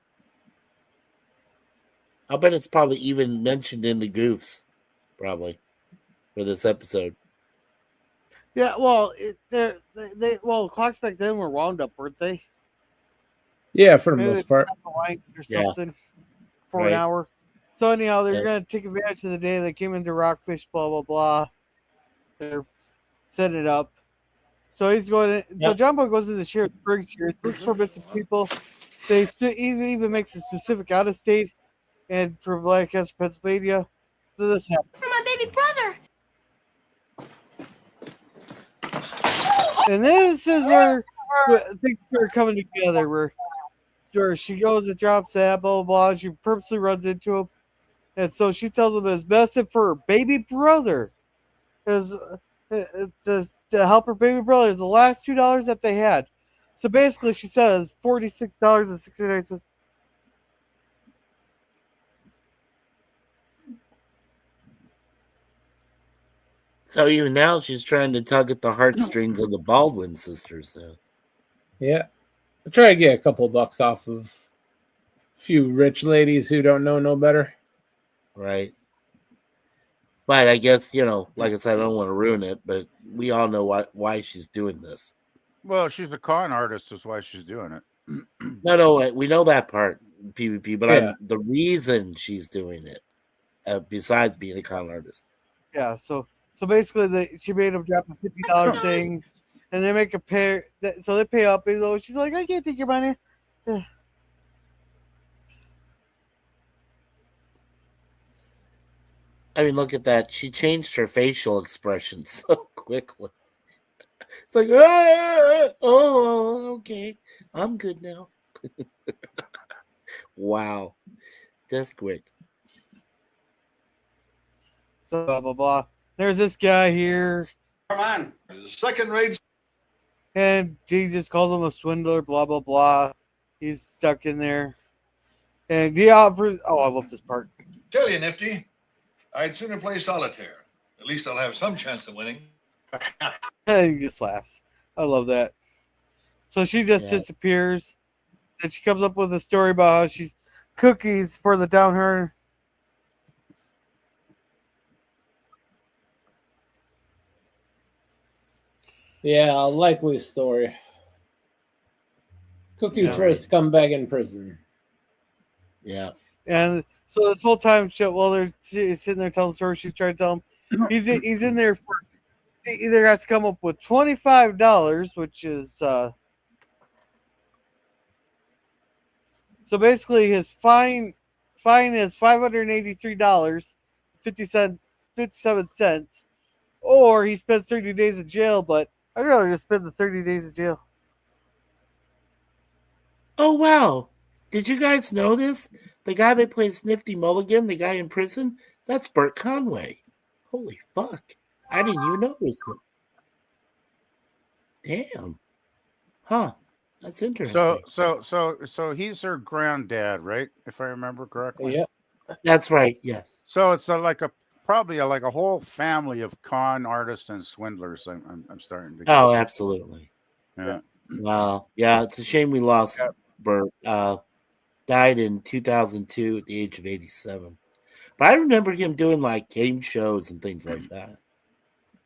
I'll bet it's probably even mentioned in the goofs, probably, for this episode. Yeah, well, clocks back then were wound up, weren't they? Yeah, for the most part. Or something for an hour. So anyhow, they're going to take advantage of the day. They came into Rockfish, blah, blah, blah. They're setting it up. So he's going to, so John Boy goes to the sheriff's briggs here, looks for missing people. They even makes a specific out of state and for Lancaster, Pennsylvania. So this happens. For my baby brother. And this is where things are coming together. Where she goes and drops that, blah, blah, blah. She purposely runs into him. And so she tells him it's best for her baby brother. To help her baby brother is the last $2 that they had. So basically, she says $46.69. So even now, she's trying to tug at the heartstrings of the Baldwin sisters, though. Yeah. I try to get a couple bucks off of a few rich ladies who don't know no better. Right. But I guess, like I said, I don't want to ruin it, but we all know why she's doing this. Well, she's a con artist, is why she's doing it. No, we know that part, PvP, but Yeah. the reason she's doing it, besides being a con artist. Yeah, so basically, she made him drop a $50 thing, and they make a pair. So they pay up. And she's like, "I can't take your money." Yeah. I mean, look at that. She changed her facial expression so quickly. It's like, oh, okay. I'm good now. Wow. Just quick. So blah blah blah. There's this guy here. Come on. Second rate. And he just calls him a swindler, blah, blah, blah. He's stuck in there. And he offers... Oh, I love this part. Tell you, Nifty, I'd sooner play solitaire. At least I'll have some chance of winning. And he just laughs. I love that. So she just disappears. And she comes up with a story about how she's cookies for the down her. Yeah, a likely story. Cookies for a scumbag in prison. Yeah. And so this whole time, while they're sitting there telling the story, she's trying to tell him he's in there for... He either has to come up with $25, which is... So basically, his fine is $583, 57 cents, or he spends 30 days in jail. But I'd rather just spend the 30 days in jail. Oh, wow. Did you guys know this? The guy that plays Nifty Mulligan, the guy in prison, that's Burt Conway. Holy fuck. I didn't even notice it. Damn. Huh. That's interesting. So he's her granddad, right? If I remember correctly. Yep. That's right. Yes. So it's probably like a whole family of con artists and swindlers. I'm starting to. Oh, absolutely. Yeah. Wow. Yeah, it's a shame we lost Burt. Died in 2002 at the age of 87. But I remember him doing like game shows and things like that.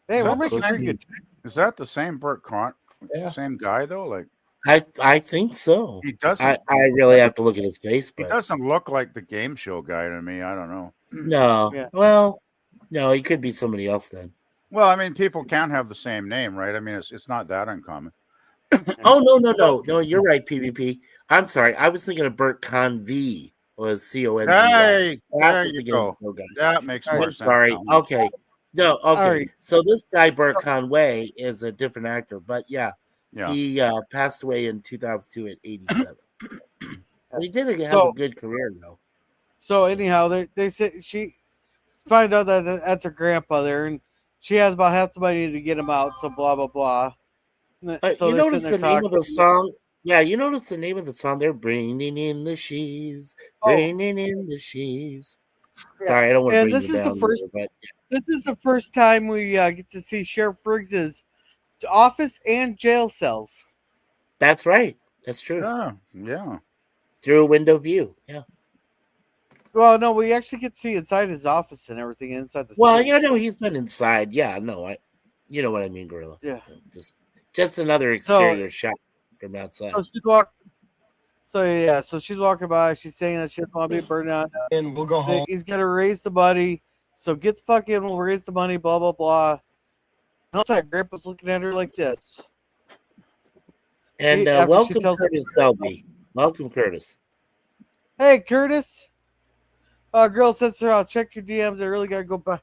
Hey, we're making pretty good time. Is that the same Burt Con? Yeah. Same guy though? Like I think so. he doesn't. I really have to look at his face, but He doesn't look like the game show guy to me. I don't know. no. Yeah. Well, no, he could be somebody else then. Well, I mean, people can have the same name, right? I mean, it's not that uncommon. Oh no! You're right, PvP. I'm sorry. I was thinking of Burt Convey. Was CON. Hey, there you go. That makes more sense. Sorry. Okay. No. Okay. Right. So this guy Burt Conway is a different actor, but yeah. He passed away in 2002 at 87. He did have a good career though. So anyhow, they say she find out that that's her grandpa there, and she has about half the money to get him out. So blah blah blah. So you notice the name of the song? Yeah, you notice the name of the song? They're bringing in the sheaves, bringing in the sheaves. Yeah. Sorry, I don't want to bring you down. This is the first time we get to see Sheriff Briggs's office and jail cells. That's right. That's true. Yeah. Through a window view. Yeah. Well, no, we actually get to see inside his office and everything inside the. Well, he's been inside. Yeah, no, you know what I mean, Gorilla. Yeah. Just another exterior shot from outside. So she's walking by. She's saying that she doesn't want to be burned out. And we'll go home. He's gonna raise the money. So get the fuck in. We'll raise the money. Blah blah blah. And all Grandpa's looking at her like this. And welcome, Curtis Selby. Welcome, Curtis. Hey, Curtis. Girl sends her out. Check your DMs. I really gotta go by.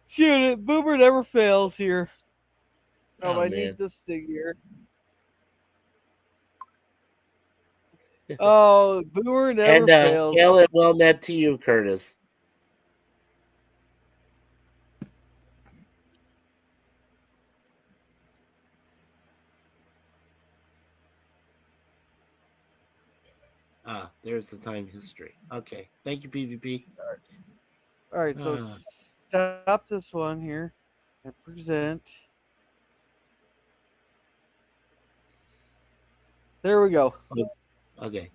Shoot, Boomer never fails here. I need this thing here. Oh, Boomer never fails. And hail and well met to you, Curtis. There's the time history. Okay. Thank you, PvP. All right, so stop this one here and present. There we go. Okay.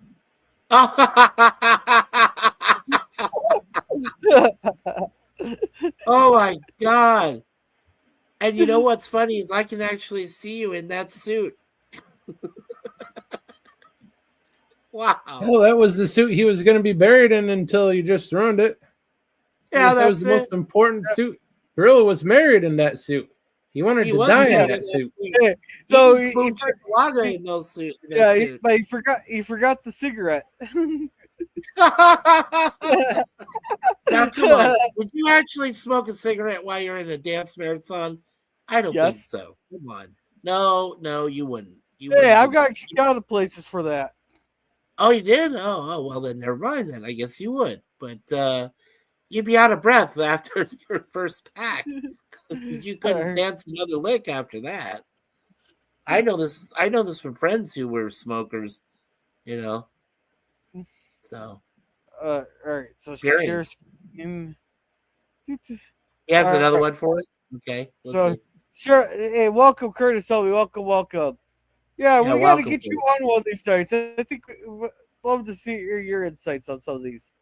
Oh my god. And you know what's funny is I can actually see you in that suit. Wow. Hell, that was the suit he was going to be buried in until you just ruined it. Yeah, that was the most important suit. Gorilla was married in that suit. He wanted to die in that suit. Yeah. So he in those suits. But he forgot the cigarette. Now, come on. Would you actually smoke a cigarette while you're in a dance marathon? I don't think so. Come on. No, you wouldn't. I've got kicked out of places for that. Oh, you did? Oh, well, then never mind then. I guess you would. But you'd be out of breath after your first pack. You couldn't dance another lick after that. I know this from friends who were smokers, So all right. So he has another one for us. Okay. So sure. Hey, welcome, Curtis. Welcome. Yeah, we got to get you on one of these nights. I think we'd love to see your insights on some of these.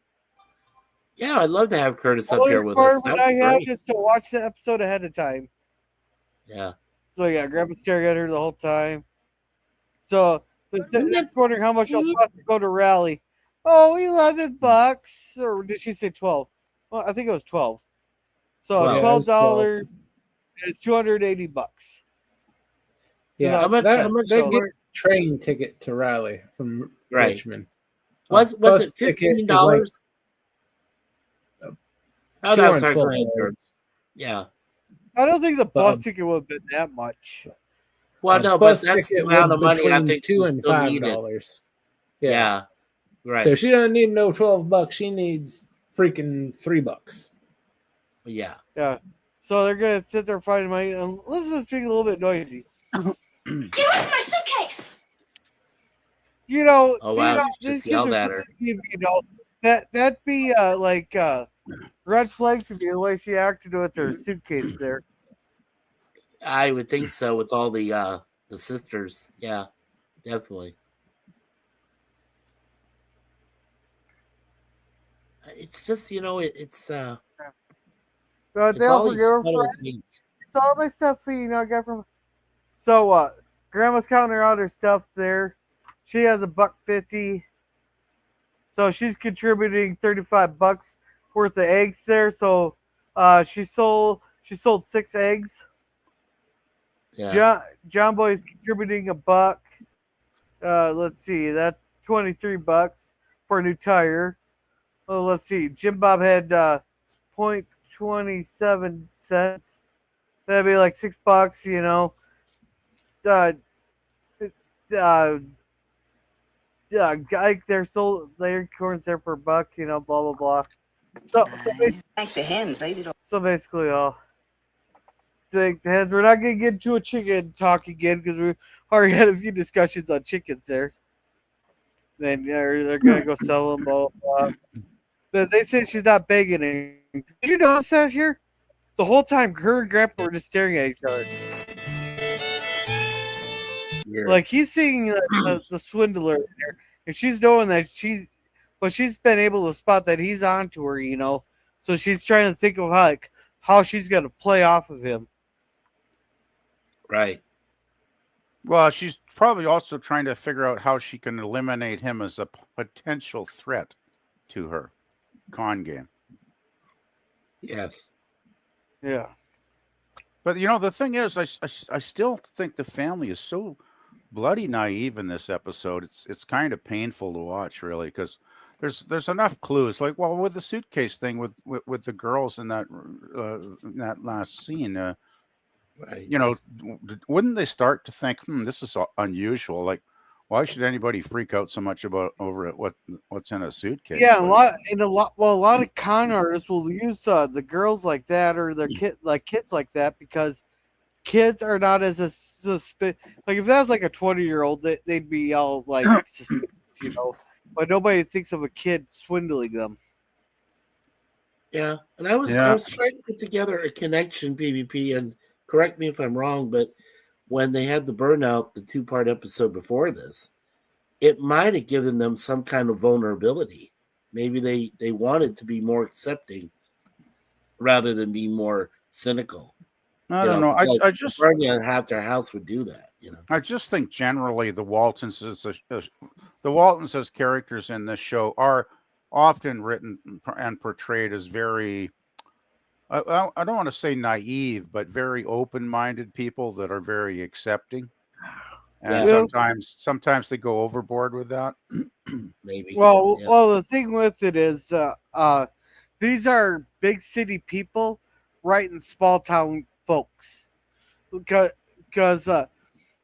Yeah, I'd love to have Curtis up here with us. What I have is to watch the episode ahead of time. Yeah. So yeah, Grandma staring at her the whole time. So they're wondering how much I'll cost to go to rally. Oh, $11, or did she say 12? Well, I think it was 12. So $12 is $280. Yeah, how much they get a train ticket to rally from Richmond. Was it $15? Oh, no, sorry, go ahead, George. Yeah. I don't think the bus ticket would have been that much. Well, no, but that's the amount of money I think $2 and $5. Yeah. Right. So she doesn't need no $12. She needs freaking $3. Yeah. Yeah. So they're gonna sit there fighting money. And Elizabeth's being a little bit noisy. Get away from my suitcase! Oh wow! Just yelled at her. That'd be like red flag to be the way she acted with her suitcase there. I would think so with all the sisters. Yeah, definitely. It's just it's all things. It's all my stuff I got from. So Grandma's counting out her stuff there. She has $1.50. So she's contributing $35 worth of eggs there. So she sold 6 eggs. Yeah. John Boy's contributing $1. Let's see, that's $23 for a new tire. Oh, let's see. Jim Bob had 0.27 cents. That'd be like $6, Guy, they're corn's there for $1, blah blah blah. So Thank the hens, they did. So basically, thank the hens. We're not gonna get into a chicken talk again because we already had a few discussions on chickens there. Then they're gonna go sell them, blah blah blah. They say she's not begging. Did you notice that here? The whole time, her and Grandpa were just staring at each other. Yeah. Like he's seeing the swindler there, and she's knowing that she's been able to spot that he's onto her, So she's trying to think of how she's gonna play off of him. Right. Well, she's probably also trying to figure out how she can eliminate him as a potential threat to her con game. Yes. Yeah. But the thing is, I still think the family is so bloody naive in this episode. It's kind of painful to watch, really, because there's enough clues. Like, well, with the suitcase thing with the girls in that last scene, right. Wouldn't they start to think, this is unusual? Like, why should anybody freak out so much over what's in a suitcase? Yeah, a lot of con artists will use the girls like that or their kids like that because kids are not as like if that was like a 20-year-old, they'd be all like suspicious, but nobody thinks of a kid swindling them. Yeah, and I was trying to put together a connection, PvP, and correct me if I'm wrong, but when they had the burnout, the 2-part episode before this, it might have given them some kind of vulnerability. Maybe they wanted to be more accepting rather than be more cynical. I don't know. I just burning half their house would do that. I just think generally the Waltons as characters in this show are often written and portrayed as very, I don't want to say naive, but very open-minded people that are very accepting. And sometimes they go overboard with that. Maybe. Well, the thing with it is, these are big city people writing small town folks, because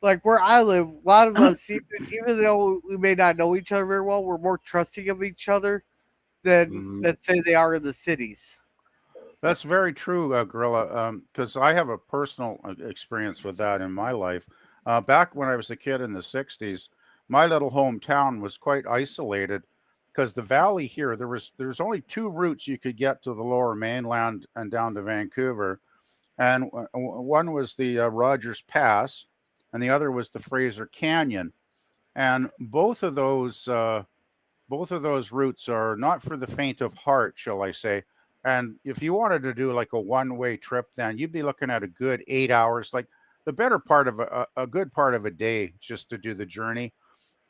like where I live, a lot of us, even though we may not know each other very well, we're more trusting of each other than let's say they are in the cities. That's very true, Gorilla, because I have a personal experience with that in my life. Back when I was a kid in the 60s, my little hometown was quite isolated because the valley here, there's only 2 routes you could get to the lower mainland and down to Vancouver. And one was the Rogers Pass, and the other was the Fraser Canyon. And both of those routes are not for the faint of heart, shall I say. And if you wanted to do like a one-way trip, then you'd be looking at a good 8 hours, like the better part of a good part of a day just to do the journey.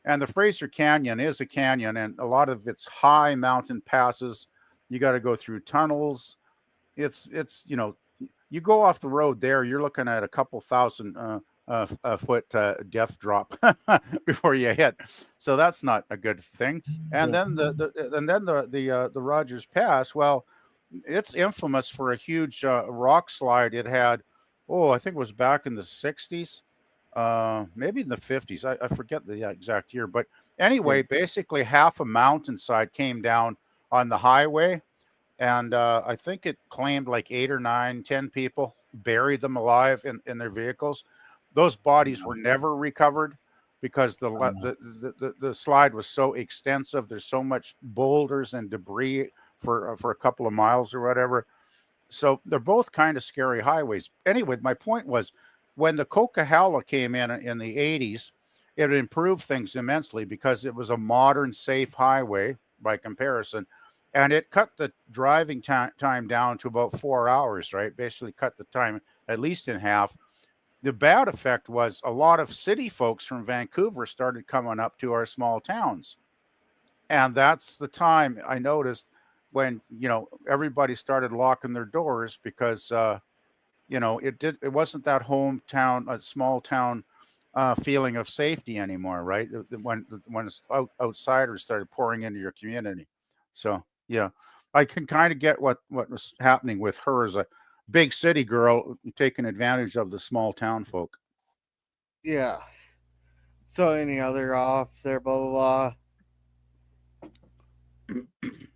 And the Fraser Canyon is a canyon, and a lot of it's high mountain passes. You got to go through tunnels. It's you go off the road there, you're looking at a couple thousand foot death drop before you hit. So that's not a good thing. And then the Rogers Pass, well, it's infamous for a huge rock slide. It had, I think it was back in the 60s, maybe in the 50s. I forget the exact year. But anyway, basically half a mountainside came down on the highway. And I think it claimed like 8 or 9, 10 people, buried them alive in their vehicles. Those bodies were never recovered because the slide was so extensive. There's so much boulders and debris for a couple of miles or whatever. So they're both kind of scary highways. Anyway, my point was when the Coquihalla came in the 80s, it improved things immensely because it was a modern, safe highway by comparison. And it cut the driving time down to about 4 hours, right? Basically cut the time at least in half. The bad effect was a lot of city folks from Vancouver started coming up to our small towns. And that's the time I noticed when, everybody started locking their doors because, it wasn't that hometown, a small town feeling of safety anymore, right? When outsiders started pouring into your community. So, yeah, I can kind of get what was happening with her as a big city girl taking advantage of the small town folk. Yeah. So any other off there, blah, blah, blah.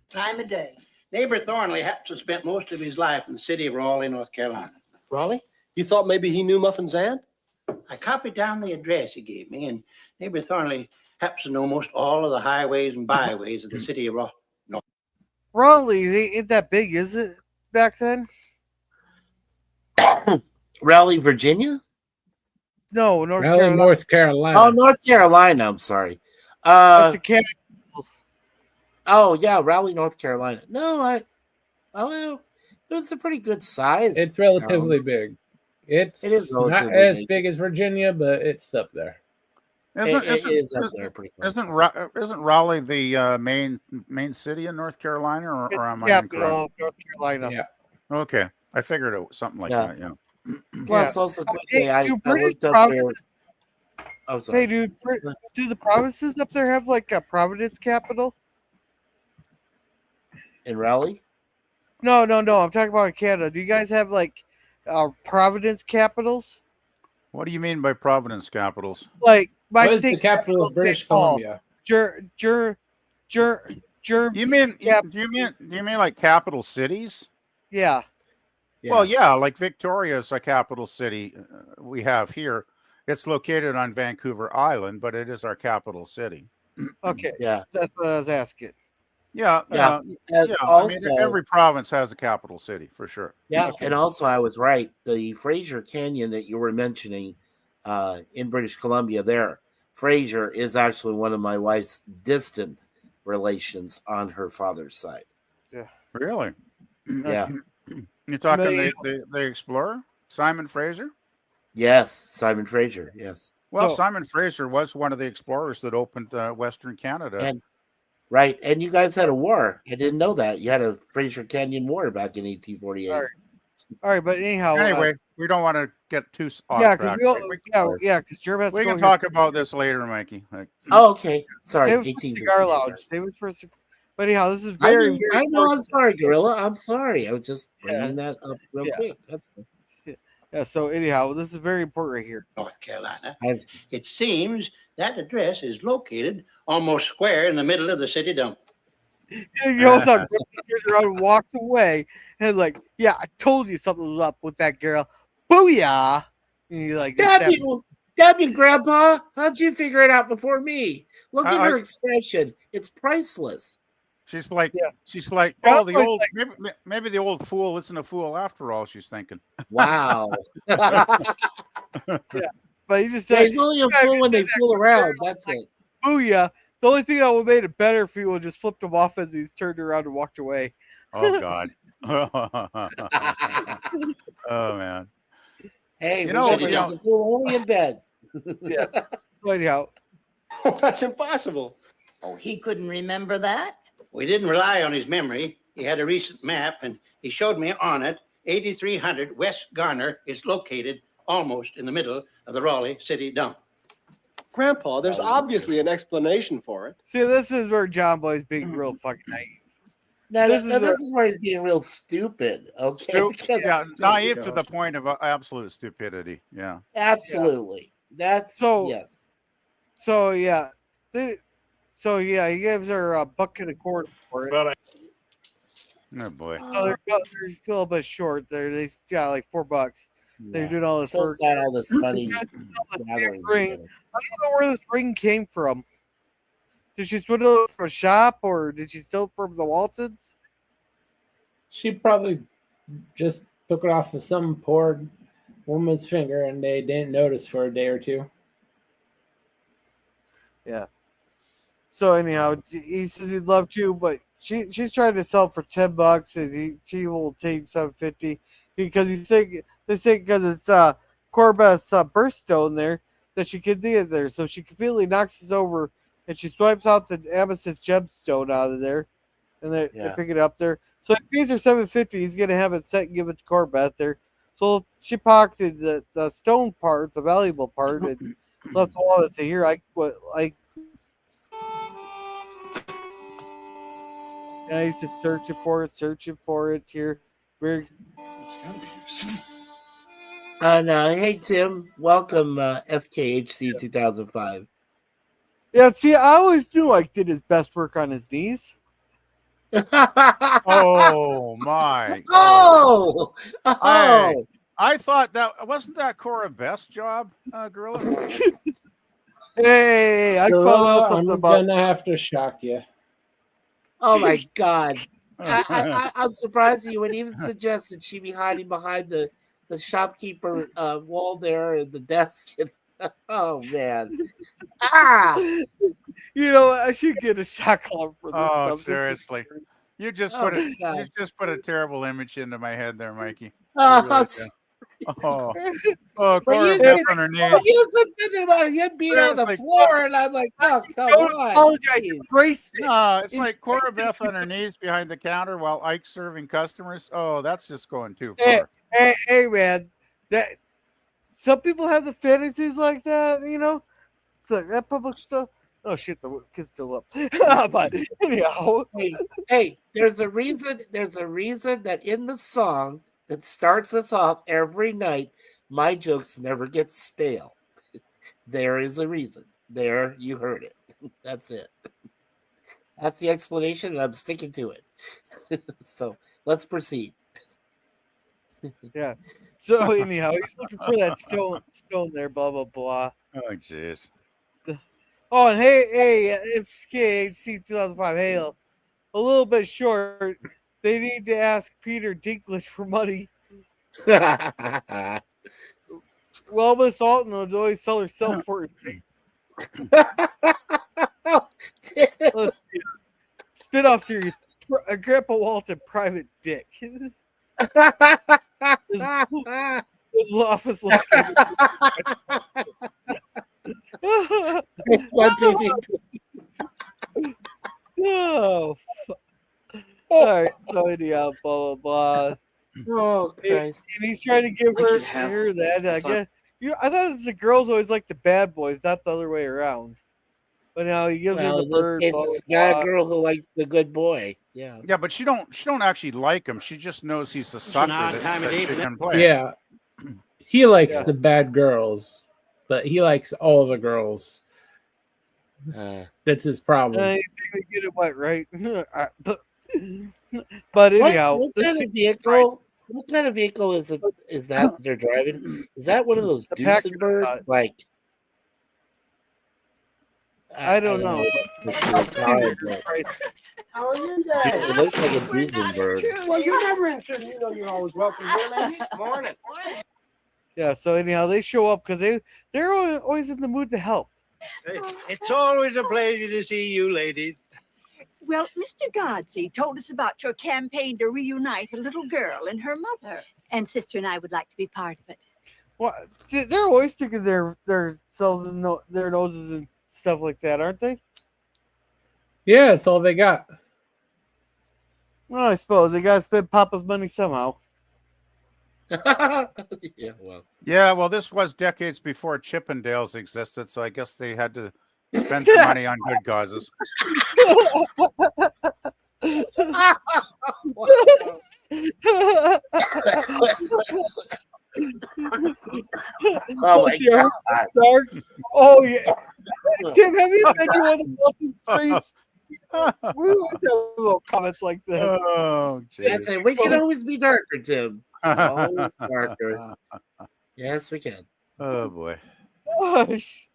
Time of day. Neighbor Thornley happens to spent most of his life in the city of Raleigh, North Carolina. Raleigh? You thought maybe he knew Muffin's aunt? I copied down the address he gave me, and neighbor Thornley happens to know most all of the highways and byways of the city of Raleigh. Raleigh ain't that big, is it, back then? Raleigh, Virginia? No, North Raleigh, Carolina. North Carolina. Oh, North Carolina. I'm sorry. That's a capital. Oh, yeah, Raleigh, North Carolina. No, it was a pretty good size. It's relatively big. It is not as big as Virginia, but it's up there. It is up there pretty close. Isn't Raleigh the main city in North Carolina, or am I incorrect? North Carolina. Yeah. Okay, I figured it was something like that. Yeah. Well, it's also good. I looked up there. Oh, sorry. Hey, dude, do the provinces up there have like a Providence capital? In Raleigh? No. I'm talking about Canada. Do you guys have like Providence capitals? What do you mean by Providence capitals? Like my what is state the capital of British Columbia? You mean like capital cities? Yeah. Well, yeah, like Victoria is a capital city we have here. It's located on Vancouver Island, but it is our capital city. Okay, Yeah. that's what I was asking. Yeah, Yeah. And yeah. also, every province has a capital city for sure. yeah, Okay. and also I was right. The Fraser Canyon that you were mentioning in British Columbia there, Fraser is actually one of my wife's distant relations on her father's side. Yeah. Really? Yeah. You're talking May- the explorer, Simon Fraser? Yes, Simon Fraser. Yes. Well, So- Simon Fraser was one of the explorers that opened Western Canada. And right, and you guys had a war. I didn't know that. You had a Fraser Canyon War back in 1848. All right, but anyhow. Anyway, we don't want to get too off Yeah, track. because because Jeremy has to We go can here. talk about this later, Mikey. Like, Oh, okay. Sorry, Save it for cigar lounge. Save it for. But anyhow, this is I very, know, very. I know. I'm important. sorry, Gorilla. I'm sorry. I was just bringing Yeah. that up real Yeah. quick. That's Yeah. So anyhow, this is very important right here. North Carolina. I've, It seems that address is located almost square in the middle of the city dump. And you also turns around and walks away and like, yeah, I told you something was up with that girl. Booyah! And he like, damn you, Grandpa! How'd you figure it out before me? Look at I- her expression; it's priceless. she's like, Yeah. oh, the Grandpa's old, maybe the old fool isn't a fool after all. She's thinking. Wow. but he just Yeah, said, he's only a fool when they fool around. That's it. booyah. The only thing that would have made it better if he would have just flipped him off as he's turned around and walked away. Oh God. Oh man. Hey, You know, he's a fool only in bed. Yeah. So anyhow, Oh, that's impossible. Oh, he couldn't remember that? We didn't rely on his memory. He had a recent map, and he showed me on it 8300 West Garner is located almost in the middle of the Raleigh city dump. Grandpa, there's obviously an explanation for it. see, this is where John Boy's being real fucking naive. Now, This this, is is where he's being real stupid. Okay, because Yeah, naive to the point of absolute stupidity. Yeah. absolutely, that's So- yes. So yeah, he gives her a bucket of corn for it. Oh boy. So they're a little bit short. They got like $4. They're doing all this So work. sad, all this money. gathering ring. together. I don't know where this ring came from. Did she swindle it from a shop or did she steal it from the Waltons? She probably just took it off of some poor woman's finger and they didn't notice for a day or two. Yeah. So anyhow, he says he'd love to, but she's trying to sell it for $10, and she will take $7.50 because they say because it's Corbeth's birthstone there that she can do it there. So she completely knocks this over and she swipes out the amethyst gemstone out of there, and they pick it up there. So he pays her $7.50. He's gonna have it set and give it to Corbeth there. So she pocketed the stone part, the valuable part, and left all that to here. Yeah, he's just searching for it here. Very. And hey Tim, welcome FKHC 2005. Yeah, see, I always knew Ike did his best work on his knees. Oh my. Oh, oh. I thought that wasn't that Cora Best's job, Gorilla. Hey, I found out something I'm about. gonna have to shock you. Oh my God! I'm surprised you would even suggest that she be hiding behind the shopkeeper wall there and the desk. Oh man! You know, I should get a shock collar for this. Oh, stuff. seriously. You just Oh, put my God. you just put a terrible image into my head there, Mikey. Oh, You really did. Oh, But Cora you Best said- on her knees. You said something about him being on the Seriously. floor, and I'm like, oh, come Don't on. apologize. Jeez. Embrace it. No, it's like Cora Beth on her knees behind the counter while Ike's serving customers. Oh, that's just going too far. Hey, man, that some people have the fantasies like that. You know, it's like that public stuff. Oh shit, the kid's still up. But anyhow, Hey, there's a reason that in the song that starts us off every night, my jokes never get stale. There is a reason. There, you heard it. That's it. That's the explanation, and I'm sticking to it. So let's proceed. yeah. So anyhow, he's looking for that stone there. Blah blah blah. Oh, jeez. Oh, and hey, if KHC 2005, hey, a little bit short. They need to ask Peter Dinklage for money. Well, Miss Walton would always sell herself for Let's see. Spin-off series. Grandpa Walton, private dick. His office located. Oh, all right. So anyhow, blah blah blah. Oh Christ! And he's trying to give her that. I guess I thought the girls always like the bad boys, not the other way around. But now he gives her the bird. It's got a girl who likes the good boy. Yeah. Yeah, but she don't actually like him. She just knows he's a sucker that she can play. Yeah. He likes the bad girls, but he likes all the girls. That's his problem. You get it what, right? But anyhow, what kind of vehicle is it? Is that they're driving? Is that one of those Duesenbergs? Like, I don't know. How are you It today? looks like a Duesenberg. Well, you're never interested. You know you're always welcome here, ladies. Morning. Yeah. So anyhow, they show up because they're always in the mood to help. It's always a pleasure to see you, ladies. Well, Mr. Godsey told us about your campaign to reunite a little girl and her mother. And sister and I would like to be part of it. Well, they're always sticking their selves in their noses and stuff like that, aren't they? Yeah, that's all they got. Well, I suppose they gotta spend Papa's money somehow. Yeah, well, this was decades before Chippendales existed, so I guess they had to spend some money on good causes. Oh my God. Dark. Oh yeah. Tim, have you been to one of the Walton streams? We always have little comments like this. Oh, Yes, and we can always be darker, Tim. Always darker. Yes, we can. Oh boy. Gosh.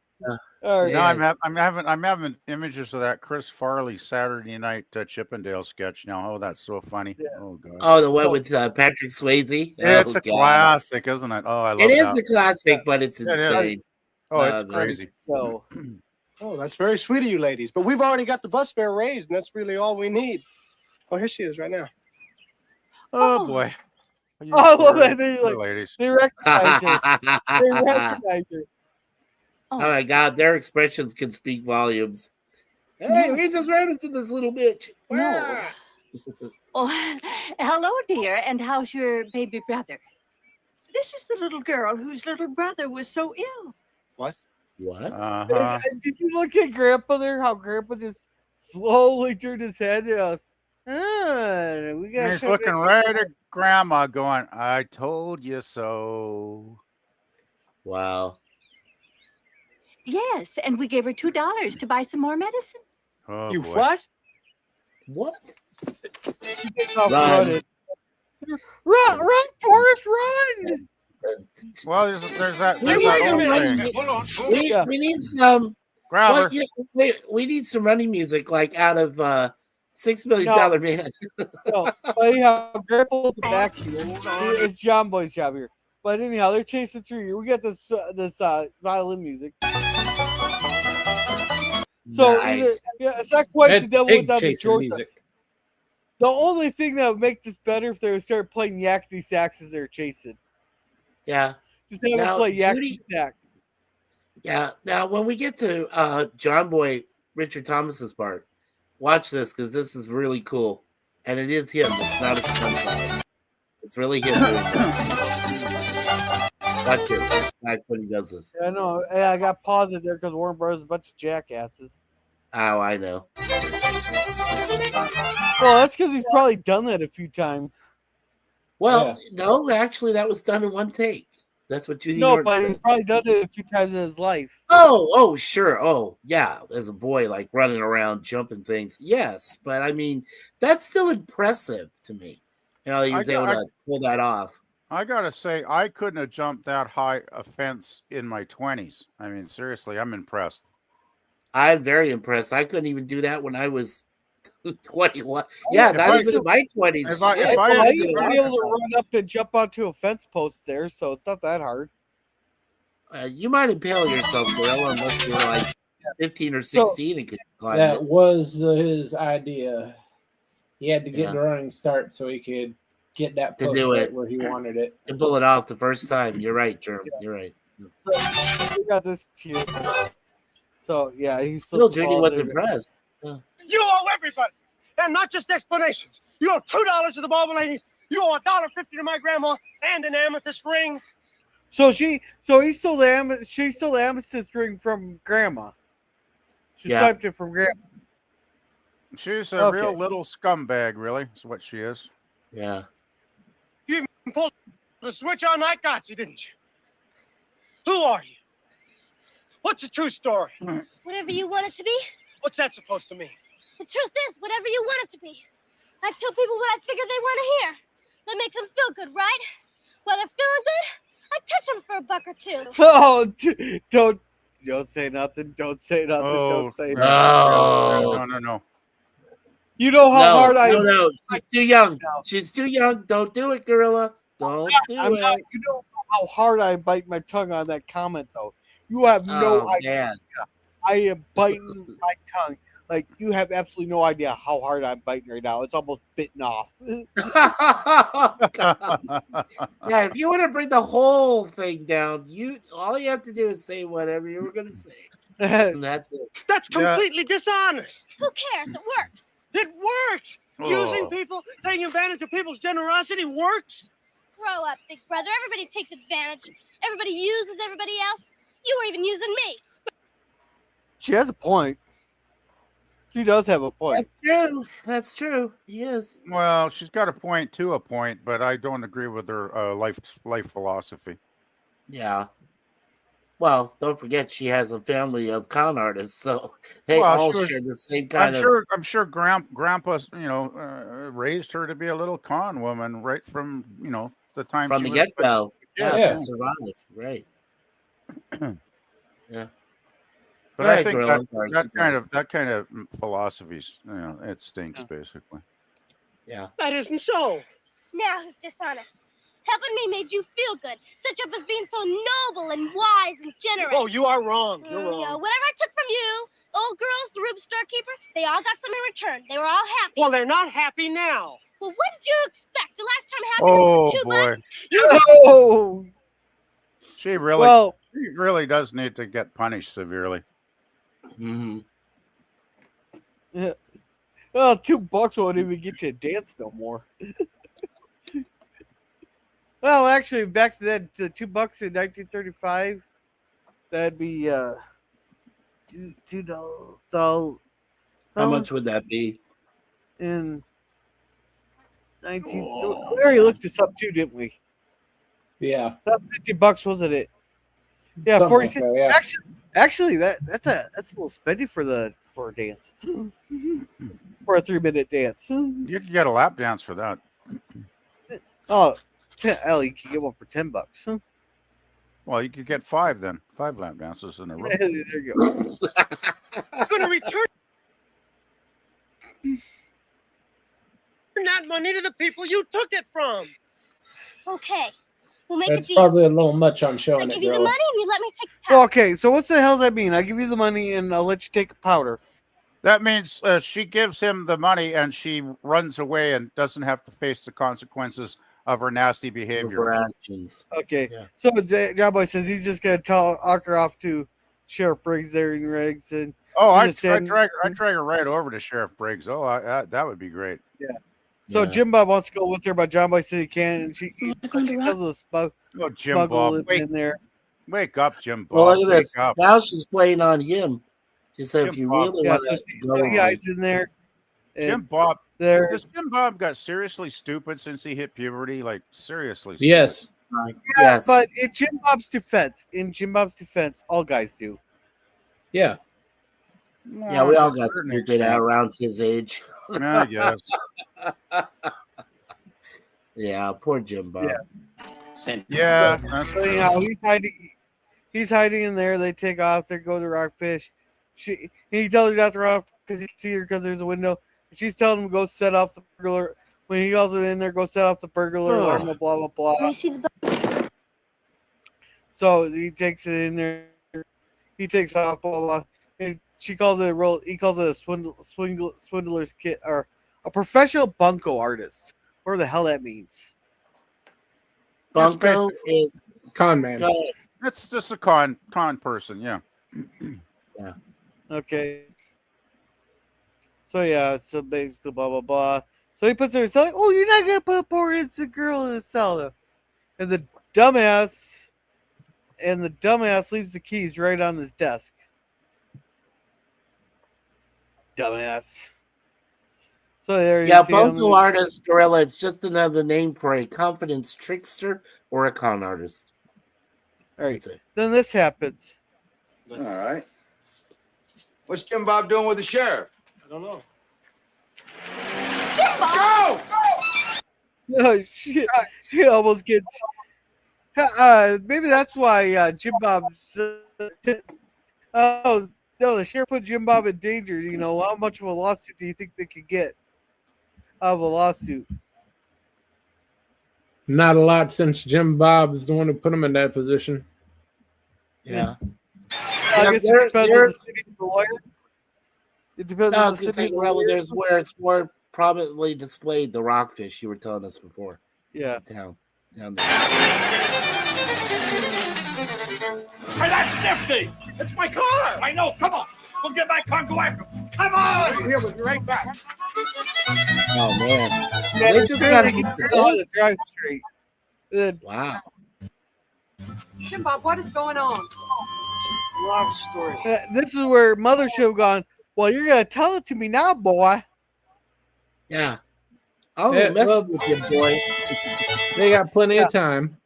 All right. No, I'm having images of that Chris Farley Saturday Night Chippendale sketch now. Oh, that's so funny. Yeah. Oh god. Oh, the one with Patrick Swayze. Yeah, it's a classic, isn't it? Oh, I love it. It is a classic, but it's insane. Oh, it's crazy. So. Oh, that's very sweet of you, ladies. But we've already got the bus fare raised, and that's really all we need. Oh, here she is right now. Oh boy. I love that. They ladies. They recognize her. They recognize her. Oh my God, their expressions can speak volumes. Hey, we just ran into this little bitch. No. Oh, hello, dear. And how's your baby brother? This is the little girl whose little brother was so ill. What? Did you look at Grandpa there? How Grandpa just slowly turned his head and goes, we got. He's looking right at Grandma, going, "I told you so." Wow. Yes, and we gave her $2 to buy some more medicine. Oh, You boy. what? What? She gets off Run. running. Run, Forrest, run! Well, there's that. We There's need that some old running. thing. We need some. Grab her. We need some running music, like out of $6 Million Man. No, but anyhow, Grandpa's back here. It's John Boy's job here. But anyhow, they're chasing through here. We got this violin music. So Nice. it's not quite That's the devil pig without the chasing Georgia. music. The only thing that would make this better if they would start playing yakety sax as they're chasing. Yeah. Just have them Now, play yakety Judy- sax. Yeah. Now, when we get to John Boy, Richard Thomas's part, watch this because this is really cool, and it is him. It's not a spun. It's really him doing that. Watch it. Watch when he does this. I know. I got paused there because Warner Bros. Is a bunch of jackasses. Oh, I know. Well, that's because he's probably done that a few times. Well, no, actually, that was done in one take. That's what Judy No, Norton but said. he's probably done it a few times in his life. Oh, sure. Oh, yeah. As a boy, like running around, jumping things. Yes, but I mean, that's still impressive to me. You know, he was able to pull that off. I gotta say, I couldn't have jumped that high a fence in my 20s. I mean, seriously, I'm impressed. I'm very impressed. I couldn't even do that when I was 21. Yeah, not even in my 20s. I used to be able to run up and jump onto a fence post there, so it's not that hard. You might impale yourself, Gorilla, unless you're like 15 or 16 and could climb That it. was his idea. He had to get the running start so he could get that To post do right it. where he wanted it. To pull it off the first time. You're right, Germ. You're right. We got this here. So yeah, he's Still, Judy was impressed. You owe everybody, and not just explanations. You owe $2 to the Baldwin ladies. You owe $1.50 to my grandma and an amethyst ring. So he stole the amethyst ring from Grandma. She swiped it from Grandma. She's a real little scumbag, really. Is what she is. Yeah. You even pulled the switch on that Gotcha, didn't you? Who are you? What's the true story? Whatever you want it to be. What's that supposed to mean? The truth is, whatever you want it to be. I tell people what I figure they want to hear. That makes them feel good, right? While they're feeling good, I touch them for $1 or $2. Oh, don't say nothing. Don't say nothing. Don't say nothing. No. You know how hard I. No. She's too young. She's too young. Don't do it, Gorilla. Don't do it. You know how hard I bite my tongue on that comment, though. You have no idea. Man. I am biting my tongue. Like, you have absolutely no idea how hard I'm biting right now. It's almost bitten off. Yeah, if you want to bring the whole thing down, all you have to do is say whatever you were going to say. And that's it. That's completely dishonest. Who cares? It works. It works. Using people, taking advantage of people's generosity works. Grow up, big brother. Everybody takes advantage. Everybody uses everybody else. You were even using me. She has a point. She does have a point. That's true. He is. Well, she's got a point to a point, but I don't agree with her life philosophy. Yeah. Well, don't forget she has a family of con artists, so they all share the same kind of. I'm sure Grandpa, raised her to be a little con woman right from the time from the get go. Yeah, to survive, right? Yeah. But I think that kind of philosophy, it stinks basically. Yeah. That isn't so. Now who's dishonest? Helping me made you feel good. Such up as being so noble and wise and generous. Oh, you are wrong. You're wrong. Yeah, whatever I took from you, the old girls, the Rube Storekeeper, they all got some in return. They were all happy. Well, they're not happy now. Well, what did you expect? A lifetime happiness Oh for $2? boy. She really does need to get punished severely. Mm-hmm. Yeah. Well, $2 won't even get you a dance no more. Well, actually, back to that, the $2 in 1935, that'd be $2. How much would that be? In 19, we already looked this up too, didn't we? Yeah. $50, wasn't it? Yeah, Something 46. like that, yeah. Actually, that's a little spendy for a dance, for a 3-minute dance. You can get a lap dance for that. Oh, Ellie, you can get one for $10. Well, you could get 5 then. 5 lap dances in a row. There you go. I'm going to return that money to the people you took it from. Okay, we'll make That's a deal. probably a little much on showing I it, give you the girl. money and you let me take the powder. Well, okay, so what's the hell does that mean? I give you the money and I'll let you take a powder. That means she gives him the money and she runs away and doesn't have to face the consequences of her nasty behavior. Her actions. Okay, so John Boy says he's just gonna talk her off to Sheriff Briggs there in Riggs, and I drag her right over to Sheriff Briggs. Oh, that would be great. Yeah. So Jim Bob wants to go with her, but John Boy said he can't, and she does a Jim Bob, in there. Wake up, Jim Bob. Well, look at this. Now she's playing on him. She said, if you really want to go, he hides in there. Jim Bob. There. Has Jim Bob got seriously stupid since he hit puberty? Like, seriously stupid. Yes. Yeah, but in Jim Bob's defense, all guys do. Yeah. Yeah, we all got stupid around his age. I guess. Yeah, poor Jim Bob. Yeah. Anyhow, he's hiding in there. They take off. They go to Rockfish. He tells her not to run off because he can see her because there's a window. She's telling him to go set off the burglar. When he calls it in there, go set off the burglar alarm, blah, blah, blah. Let me see the So he takes it in there. He takes off, blah, blah, blah. And she calls it a roll. He calls it a swindler's kit or a professional bunco artist. Whatever the hell that means. Bunco is con man. That's just a con person, yeah. Yeah. Okay. So yeah, so basically blah blah blah. So he puts her in the cell. Oh, you're not gonna put a poor innocent girl in the cell though. And the dumbass leaves the keys right on his desk. Dumbass. So there you see bunco artist, Gorilla. It's just another name for a confidence trickster or a con artist. All right. Then this happens. All right. What's Jim Bob doing with the sheriff? I don't know. Jim Bob! Oh shit! He almost gets. Maybe that's why Jim Bob. Oh no! The sheriff put Jim Bob in danger. You know, how much of a lawsuit do you think they could get out of a lawsuit? Not a lot, since Jim Bob is the one who put him in that position. Yeah. I guess it depends on the city of the lawyer. It depends on the city of the lawyer. There's where it's more prominently displayed. The rockfish you were telling us before. Yeah. Down there. Hey, that's Nifty! It's my car! I know, come on! We'll get my car and go after him! Come on! Here, we'll be right back. Oh, man. Yeah, They just gotta got get on the drive straight. Then, wow. Jim Bob, what is going on? A lot of story. this is where Mother should have gone, well, you're going to tell it to me now, boy. Yeah. I'll Yeah, mess well, with you, boy. They got plenty of time.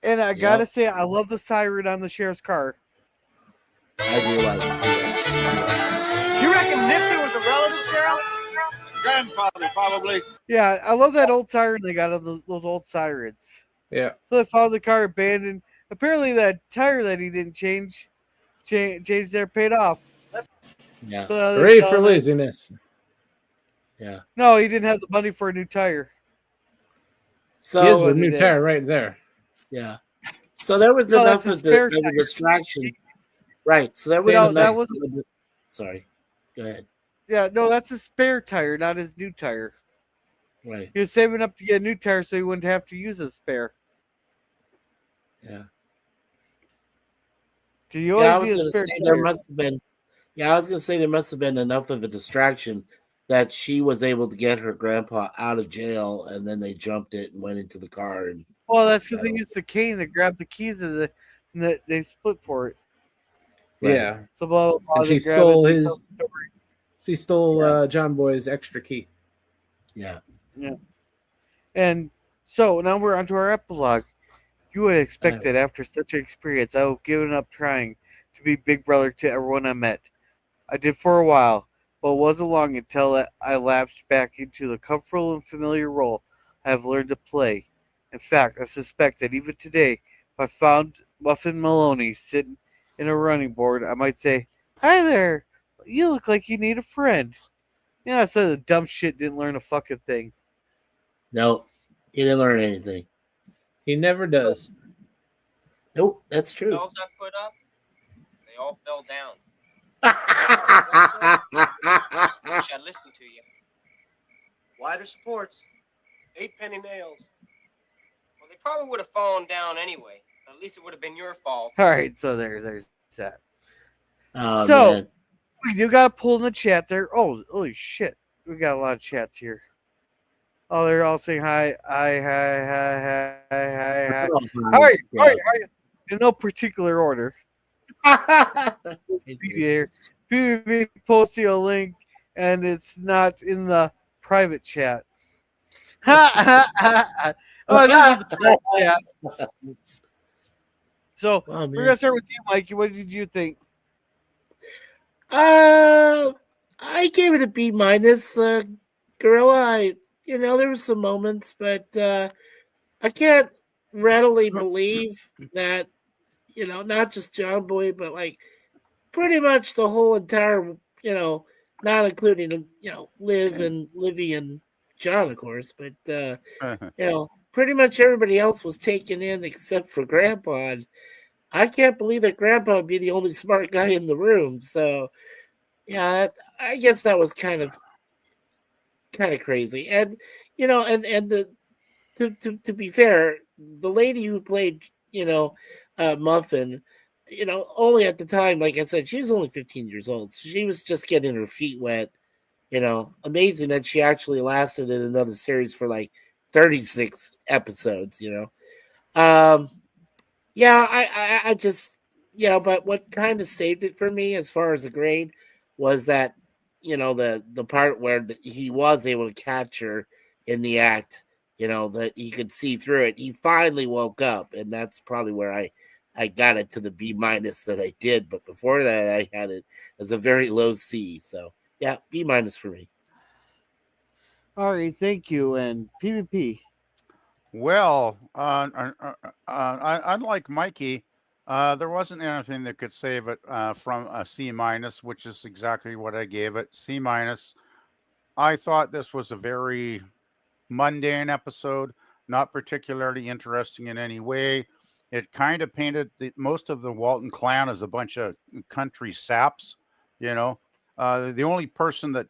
And I got to say, I love the siren on the sheriff's car. I do like it. You reckon Nifty was a relative, Sheriff? Grandfather, probably. Yeah, I love that old siren they got on those old sirens. Yeah. So they found the car abandoned. Apparently that tire that he didn't change there paid off. Yeah. So now they're Hooray for selling it. laziness. Yeah. No, he didn't have the money for a new tire. So He has a what new it tire is. right there. yeah. So there was No, enough that's of a spare the tire. distraction. Right. So there was No, enough. that wasn't. Sorry. Go ahead. Yeah, no, that's a spare tire, not his new tire. Right. He was saving up to get a new tire so he wouldn't have to use a spare. Yeah. Do you Yeah, I always was use a gonna spare say tire? there must have been. Yeah, I was gonna say there must have been enough of a distraction that she was able to get her grandpa out of jail, and then they jumped it and went into the car. And Well, that's because they used the cane to grab the keys of and they split for it. Right. Yeah. So blah blah blah. And they she grab stole it, they his. tell the story. She stole John Boy's extra key. yeah, Yeah. And so now we're onto our epilogue. You would expect that after such an experience, I would have given up trying to be big brother to everyone I met. I did for a while, but it wasn't long until I lapsed back into the comfortable and familiar role I have learned to play. In fact, I suspect that even today, if I found Muffin Maloney sitting in a running board, I might say, "Hi there, you look like you need a friend." Yeah, so the dumb shit didn't learn a fucking thing. no, he didn't learn anything. He never does. Nope, that's true. Spells I put up, they all fell down. Wish I'd listened to you. Wider supports. 8-penny nails. Well, they probably would have fallen down anyway. At least it would have been your fault. All right, so there's that. Oh, So man. we do got to pull in the chat there. Oh, holy shit, we got a lot of chats here. Oh, they're all saying hi, hi, hi, hi, hi, hi, hi. Oh, Hi, my hi, God. hi. In no particular order. Here, PvP posting a link, and it's not in the private chat. Oh, this is the private chat. So Oh, we're man. gonna start with you, Mikey. What did you think? I gave it a B minus. Gorilla, there were some moments, but I can't readily believe that, not just John Boy, but like pretty much the whole entire, not including, Liv and Livy and John, of course, but, pretty much everybody else was taken in except for Grandpa. And I can't believe that Grandpa would be the only smart guy in the room. So, yeah, I guess that was kind of crazy. And, and the to be fair, the lady who played, Muffin, only at the time, like I said, she was only 15 years old. So she was just getting her feet wet. Amazing that she actually lasted in another series for like 36 episodes. Yeah, I just, but what kind of saved it for me as far as the grade was that, the part where he was able to catch her in the act, that he could see through it. He finally woke up, and that's probably where I got it to the B- that I did. But before that, I had it as a very low C. So, yeah, B- for me. All right, thank you. And PvP. Well, unlike Mikey, there wasn't anything that could save it from a C-, which is exactly what I gave it. C-. I thought this was a very mundane episode, not particularly interesting in any way. It kind of painted most of the Walton clan as a bunch of country saps. The only person that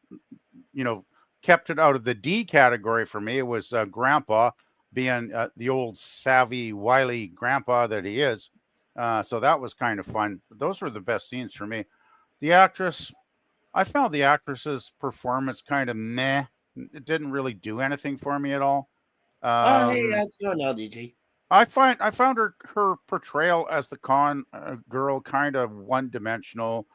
kept it out of the D category for me was Grandpa, being the old savvy, wily grandpa that he is. So that was kind of fun. But those were the best scenes for me. The actress, I found the actress's performance kind of meh. It didn't really do anything for me at all. Hey, how's it going now, DG? I found her portrayal as the con girl kind of one-dimensional.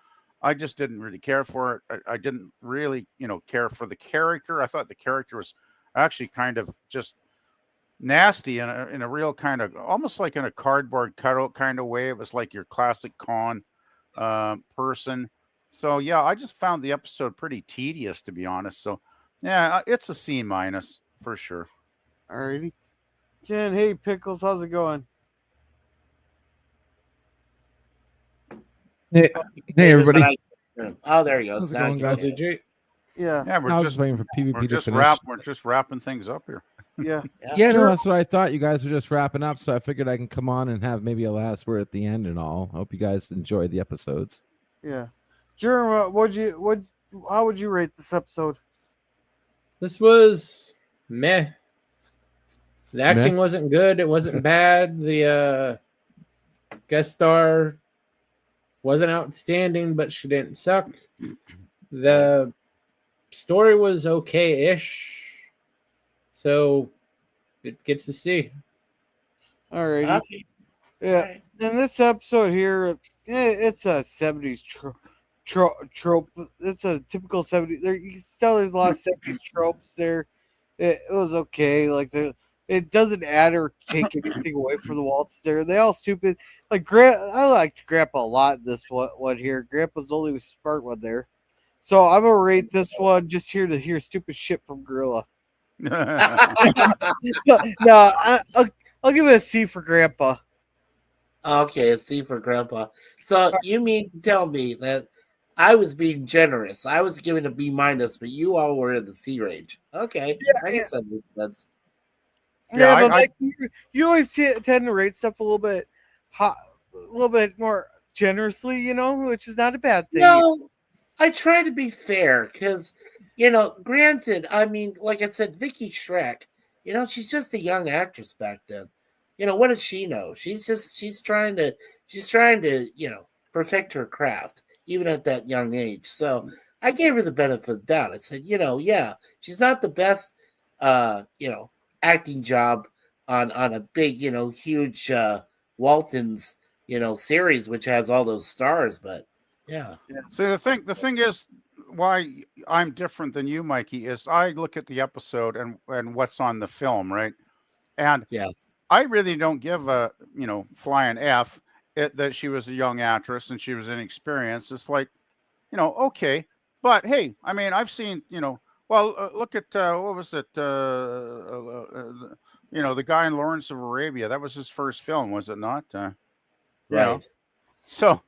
I just didn't really care for it. I didn't really, care for the character. I thought the character was actually kind of just nasty in a real kind of almost like in a cardboard cutout kind of way. It was like your classic con person. So yeah, I just found the episode pretty tedious, to be honest. So yeah, it's a C- for sure. Alrighty. Jen, hey Pickles, how's it going? Hey everybody. Oh, there he goes. How's it going, guys? Yeah. We're I was just just waiting for PvP we're to just finish. we're just wrapping things up here. Yeah. Yeah, Sure. no, that's what I thought. You guys were just wrapping up, so I figured I can come on and have maybe a last word at the end and all. I hope you guys enjoyed the episodes. Yeah. Jeremy, how would you rate this episode? This was meh. The acting wasn't good. It wasn't bad. The guest star wasn't outstanding, but she didn't suck. The story was okay-ish. So it gets a C. All right. Okay. Yeah. In this episode here, it's a 70s trope. It's a typical 70s. There, you can tell there's a lot of 70s tropes there. It was okay. Like it doesn't add or take anything away from the Waltons there. They all stupid. Like I liked Grandpa a lot in this one here. Grandpa's the only smart one there. So I'm gonna rate this one just here to hear stupid shit from Gorilla. No, I'll give it a C for Grandpa. Okay, a C for Grandpa. So you mean to tell me that I was being generous? I was giving a B-, but you all were in the C range. Okay, I guess that makes sense. Yeah, but like you always tend to rate stuff a little bit more generously, which is not a bad thing. No, I try to be fair because, granted, I mean, like I said, Vicky Shrek, she's just a young actress back then. What does she know? She's trying to, perfect her craft, even at that young age. So I gave her the benefit of the doubt. I said, yeah, she's not the best, acting job on a big, huge Waltons, series, which has all those stars, but yeah. So the thing is, why I'm different than you, Mikey, is I look at the episode and what's on the film, right? And yeah, I really don't give a flying F that she was a young actress and she was inexperienced. It's like, okay, but hey, I mean, I've seen, look at what was it? The guy in Lawrence of Arabia. That was his first film, was it not? Right. So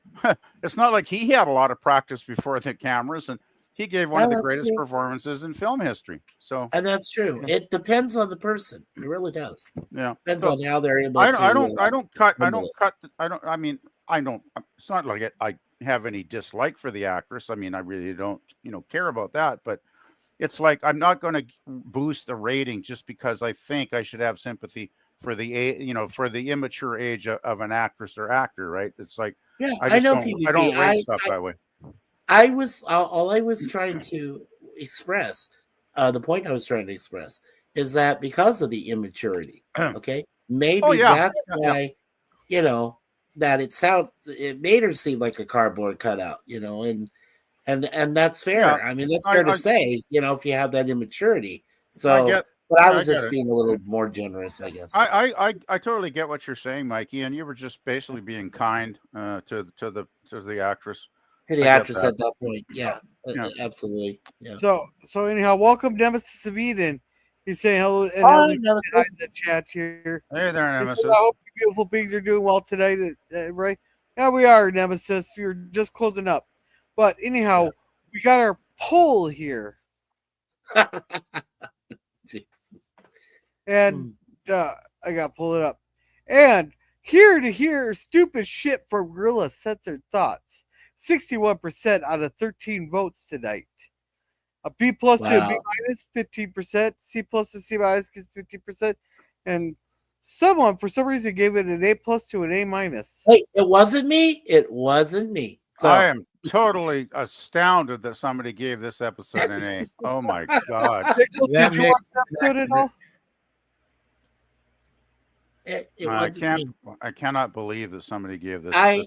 it's not like he had a lot of practice before the cameras, and he gave one of the greatest performances in film history. So, and that's true. It depends on the person. It really does. Yeah, depends on how they're able. I don't cut. I mean, I don't. It's not like I have any dislike for the actress. I mean, I really don't, care about that. But it's like I'm not going to boost the rating just because I think I should have sympathy for the immature age of an actress or actor, right? It's like, yeah, I don't rate stuff that way. All I was trying to express, the point I was trying to express is that because of the immaturity, okay, maybe that's why, that it made her seem like a cardboard cutout, and that's fair. Yeah, I mean, that's fair to say, if you have that immaturity. So. But I was just being a little more generous, I guess. I totally get what you're saying, Mikey, and you were just basically being kind to the actress. To the actress at that point, yeah, absolutely. Yeah. So anyhow, welcome Nemesis of Eden. He's saying hello and hello in the chat here. Hey there, Nemesis. I hope you beautiful beings are doing well tonight, right? Yeah, we are, Nemesis. You're just closing up, but anyhow, we got our poll here. And I got to pull it up. And here to hear stupid shit from Gorilla Censored Thoughts. 61% out of 13 votes tonight. A B plus to a B minus, 15%. C plus to C minus gets 15%. And someone, for some reason, gave it an A plus to an A minus. Wait, it wasn't me? It wasn't me. So. I am totally astounded that somebody gave this episode an A. Oh, my God. Did you watch the episode at all? I cannot believe that somebody gave this. I'm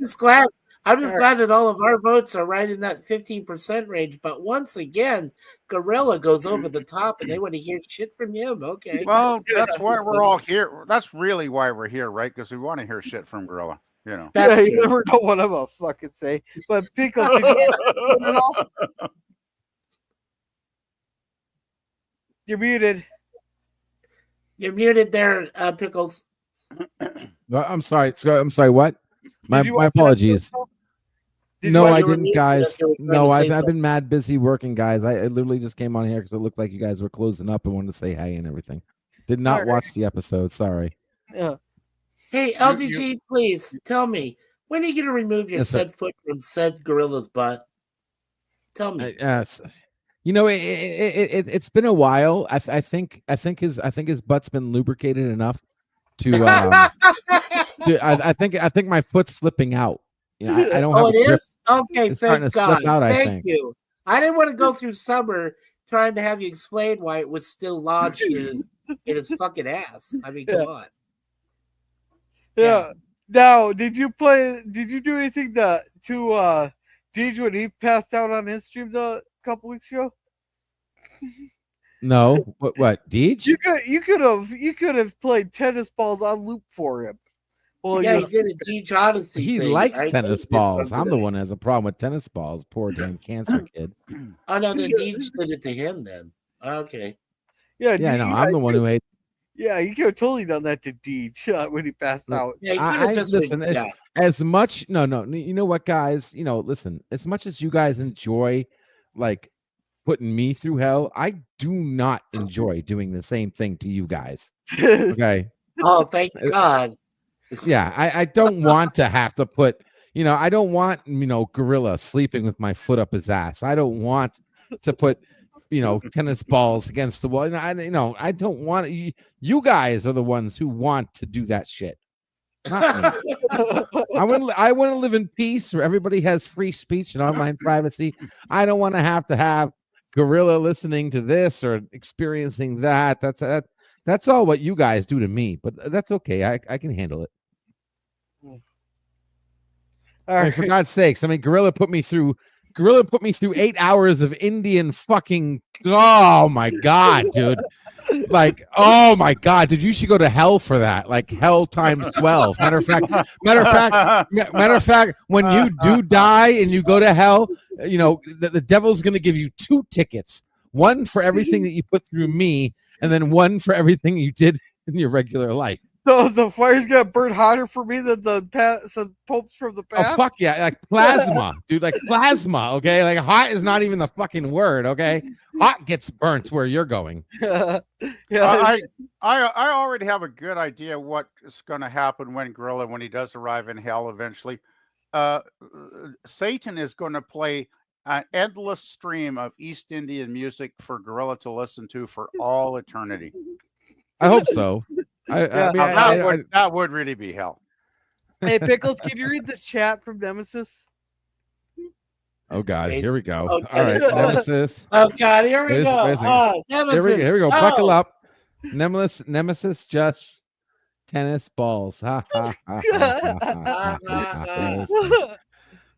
just glad. I'm just glad that all of our votes are right in that 15% range. But once again, Gorilla goes over the top, and they want to hear shit from him. Okay. Well, that's why we're all here. That's really why we're here, right? Because we want to hear shit from Gorilla. You never know what I'm gonna fucking say. But Pickles, did you it all? You're muted. You're muted there, Pickles. I'm sorry. I'm sorry. What? My apologies. No, I didn't, guys. No, I've been mad busy working, guys. I literally just came on here because it looked like you guys were closing up and wanted to say hey and everything. Did not watch the episode. Sorry. Yeah. Hey, LDG, please tell me, when are you going to remove your said foot from said Gorilla's butt? Tell me. Yes. It's been a while. I think his butt's been lubricated enough to. I think my foot's slipping out. I don't. Oh, it is. Okay, it's starting to slip out. Thank you. I didn't want to go through summer trying to have you explain why it was still lodged in his fucking ass. I mean, come on. Yeah. Now, did you do anything to Deej when he passed out on his stream a couple weeks ago? No. What? Deej? You could have played tennis balls on loop for him. Well, yeah, he did a Deej Odyssey. He likes tennis balls. I'm the one that has a problem with tennis balls. Poor damn cancer kid. Oh no, then Deej did it to him then. Okay. Yeah. Yeah, no, I'm the one who hates. Yeah, you could have totally done that to Deej when he passed out. Yeah, listen. As much, no. You know what, guys? Listen. As much as you guys enjoy, like, putting me through hell, I do not enjoy doing the same thing to you guys. Okay. Oh, thank God. Yeah, I don't want to have to put. I don't want Gorilla sleeping with my foot up his ass. I don't want to put. Tennis balls against the wall. I don't want it. You guys are the ones who want to do that shit. Not me. I want to live in peace where everybody has free speech and online privacy. I don't want to have Gorilla listening to this or experiencing that. That's all what you guys do to me, but that's okay. I can handle it. All right. For God's sakes, Gorilla put me through 8 hours of Indian fucking. Oh my God, dude! Like, oh my God, dude! You should go to hell for that. Like hell times 12. Matter of fact, when you do die and you go to hell, the devil's gonna give you 2 tickets. One for everything that you put through me, and then one for everything you did in your regular life. So the fire's gonna burn hotter for me than some popes from the past. Oh fuck yeah, like plasma, dude, like plasma. Okay, like hot is not even the fucking word. Okay, hot gets burnt where you're going. Yeah, I already have a good idea what is going to happen when he does arrive in hell eventually. Satan is going to play an endless stream of East Indian music for Gorilla to listen to for all eternity. I hope so. That would really be hell. Hey, Pickles, can you read this chat from Nemesis? Oh God, here we go. Okay. All right, Nemesis. Oh God, here we go. Nemesis. Here we go. Buckle up. Nemesis just tennis balls. Ha ha ha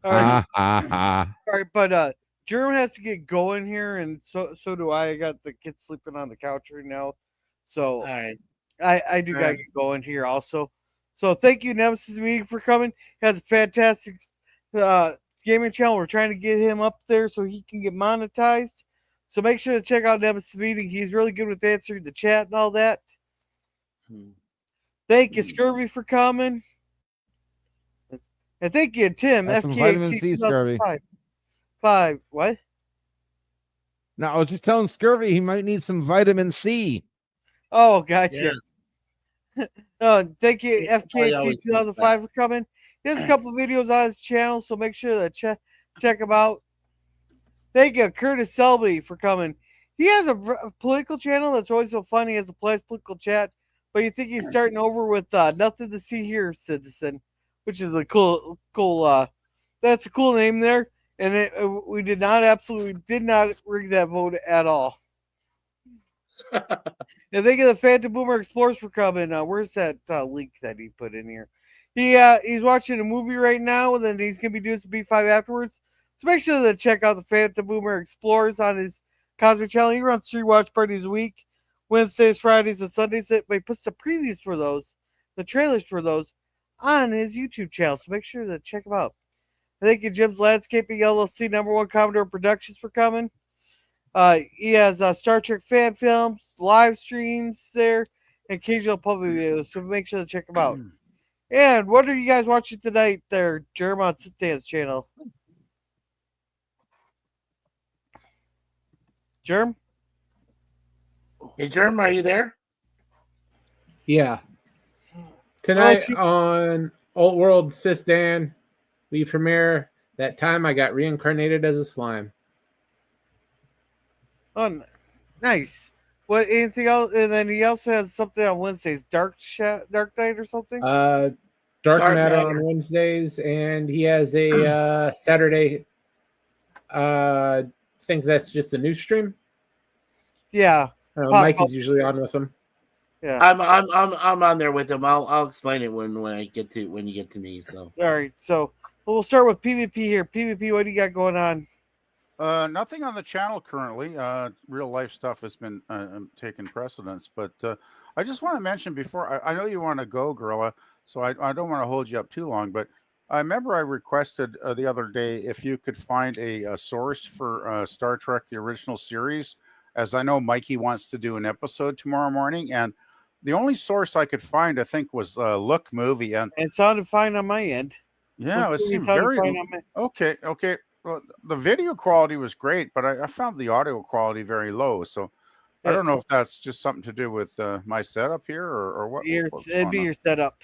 ha. All right, but Jerome has to get going here, and so do I. I got the kids sleeping on the couch right now, so all right. I do gotta get going here also. So thank you, Nemesis Meeting, for coming. He has a fantastic gaming channel. We're trying to get him up there so he can get monetized. So make sure to check out Nemesis Meeting. He's really good with answering the chat and all that. Thank you, Scurvy, for coming. And thank you, Tim. That's some vitamin FKHC C, Scurvy. 2005. What? No, I was just telling Scurvy he might need some vitamin C. Oh, gotcha. Thank you, FKC 2005, for coming. He has a couple of videos on his channel, so make sure to check him out. Thank you, Curtis Selby, for coming. He has a political channel that's always so funny. He has a political chat, but you think he's starting over with Nothing to See Here, Citizen, which is a cool. That's a cool name there, and we absolutely did not rig that vote at all. And thank you to the Phantom Boomer Explorers for coming. Where's that link that he put in here? He's watching a movie right now, and then he's gonna be doing some B5 afterwards. So make sure to check out the Phantom Boomer Explorers on his Cosmic channel. He runs 3 watch parties a week, Wednesdays, Fridays, and Sundays. But he puts the previews for those, the trailers for those, on his YouTube channel. So make sure to check him out. Thank you, Jim's Landscaping LLC, #1 Commodore Productions, for coming. He has Star Trek fan films, live streams there, and occasional public videos. So make sure to check him out. And what are you guys watching tonight there, Jerem, on Sit-Dan's channel? Jerem? Hey, Jerem, are you there? Yeah. Tonight on Old World Sit-Dan, we premiere That Time I Got Reincarnated as a Slime. Oh, nice. What? Anything else? And then he also has something on Wednesdays, Dark Night or something. Dark Matter on Wednesdays, and he has a Saturday. I think that's just a news stream. Yeah, Mike is usually on with him. Yeah, I'm on there with him. I'll explain it when you get to me. So all right. So we'll start with PvP here. PvP, what do you got going on? Nothing on the channel currently. Real life stuff has been taking precedence, but I just want to mention before, I know you want to go, Gorilla, so I don't want to hold you up too long, but I remember I requested the other day if you could find a source for Star Trek, the original series, as I know Mikey wants to do an episode tomorrow morning, and the only source I could find, I think, was Look Movie. And it sounded fine on my end. Yeah, it seemed very... Okay. Well, the video quality was great, but I found the audio quality very low. So I don't know if that's just something to do with my setup here or what. It'd be your setup.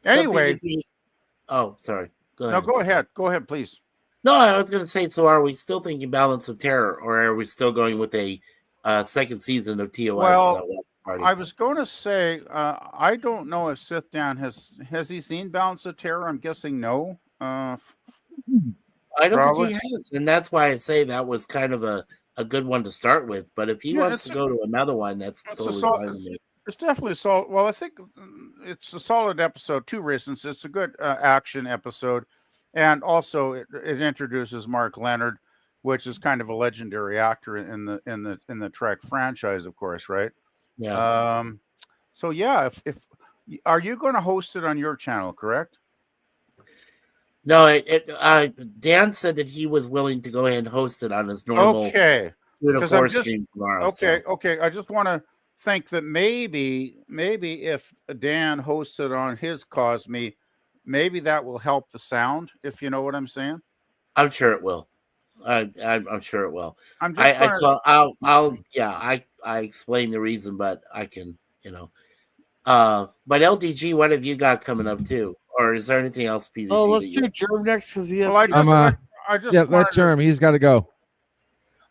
Anyway. Oh, sorry. Go ahead. No, go ahead. Go ahead, please. No, I was going to say, so are we still thinking Balance of Terror, or are we still going with a second season of TOS? Well, I was going to say, I don't know if Sit-Dan has he seen Balance of Terror? I'm guessing no. I don't think he has, and that's why I say that was kind of a good one to start with. But if he wants to go to another one, that's totally fine with me. It's definitely a solid. Well, I think it's a solid episode. 2 reasons: it's a good action episode, and also it introduces Mark Leonard, which is kind of a legendary actor in the Trek franchise, of course, right? Yeah. So yeah, if are you going to host it on your channel? Correct. No, Dan said that he was willing to go ahead and host it on his normal 2 to 4 stream tomorrow. Okay. I just want to think that maybe if Dan hosts it on his Cosme, maybe that will help the sound, if you know what I'm saying. I'm sure it will. I'm sure it will. I'm just I explain the reason, but I can, but LDG, what have you got coming up too? Or is there anything else, PvP? Oh, let's do Germ next because he has. I just let Germ. He's got to go. All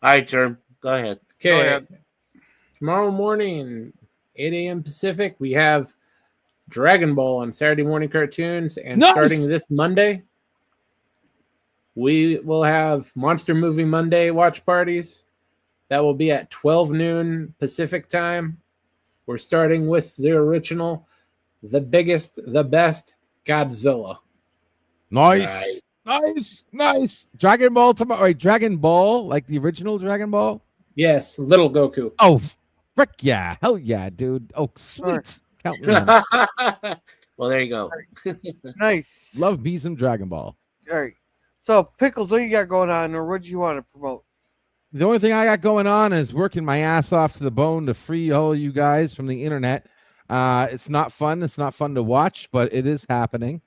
right, Germ, go ahead. Okay. Go ahead. Tomorrow morning, 8 a.m. Pacific, we have Dragon Ball on Saturday morning cartoons, and starting this Monday, we will have Monster Movie Monday watch parties. That will be at 12 noon Pacific time. We're starting with the original, the biggest, the best, Godzilla. Nice. Nice. Dragon Ball tomorrow. Wait, Dragon Ball, like the original Dragon Ball? Yes, little Goku. Oh, frick yeah. Hell yeah, dude. Oh, sweet. Count me in. Well, there you go. Nice. Love me some Dragon Ball. All right. So, Pickles, what you got going on, or what do you want to promote? The only thing I got going on is working my ass off to the bone to free all of you guys from the internet. It's not fun. It's not fun to watch, but it is happening.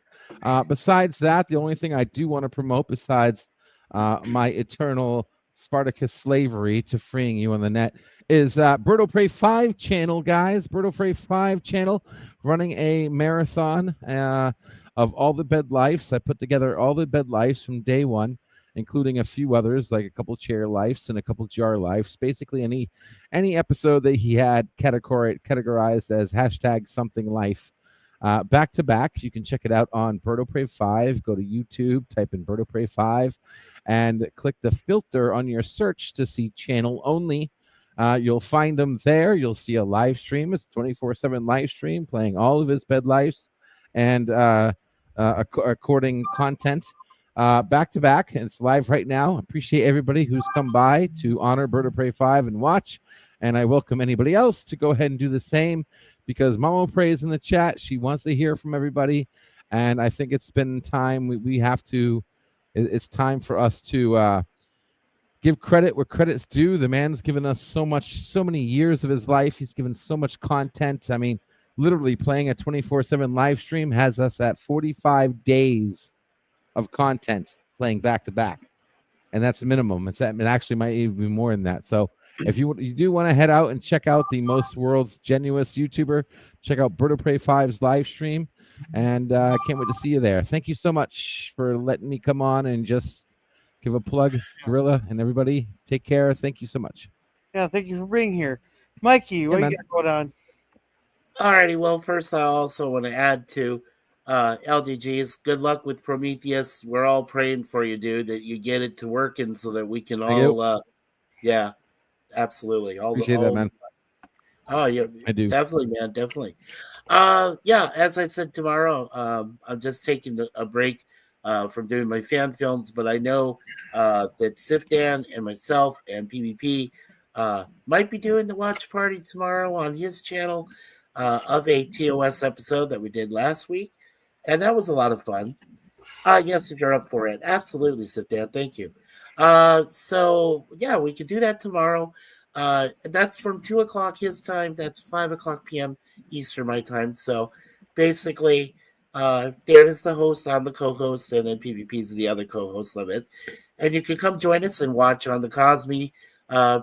Besides that, the only thing I do want to promote besides my eternal Spartacus slavery to freeing you on the net is Bird of Prey 5 channel, guys. Bird of Prey 5 channel running a marathon of all the bed lives. I put together all the bed lives from day one, including a few others, like a couple chair lives and a couple jar lives. Basically, any episode that he had categorized as hashtag something life. Back to back. You can check it out on Bird of Prey 5. Go to YouTube, type in Bird of Prey 5, and click the filter on your search to see channel only. You'll find them there. You'll see a live stream. It's 24/7 live stream playing all of his bed lives and according content back to back. And it's live right now. Appreciate everybody who's come by to honor Bird of Prey 5 and watch. And I welcome anybody else to go ahead and do the same, because Momo Prey is in the chat. She wants to hear from everybody. And I think it's been time. We have to, it's time for us to give credit where credit's due. The man's given us so many years of his life. He's given so much content. I mean, literally playing a 24/7 live stream has us at 45 days of content playing back to back. And that's the minimum. It actually might even be more than that. So if you do want to head out and check out the most world's genuinest YouTuber, check out Bird of Prey 5's live stream. And I can't wait to see you there. Thank you so much for letting me come on and just give a plug, Gorilla, and everybody. Take care. Thank you so much. Yeah, thank you for being here. Mikey, what you got going on? All righty. Well, first, I also want to add to LDG's good luck with Prometheus. We're all praying for you, dude, that you get it to working so that we can all, yeah, absolutely. Appreciate that, man. Oh, yeah, I do. Definitely, man, definitely. Yeah, as I said, tomorrow, I'm just taking a break from doing my fan films, but I know that Sifdan and myself and PvP might be doing the watch party tomorrow on his channel of a TOS episode that we did last week, and that was a lot of fun. Yes, if you're up for it, absolutely, Sifdan. Thank you. So yeah, we could do that tomorrow. That's from 2:00 his time. That's 5:00 p.m. Eastern my time. So basically, Dan is the host, I'm the co-host, and then PvP is the other co-host of it. And you can come join us and watch on the Cosme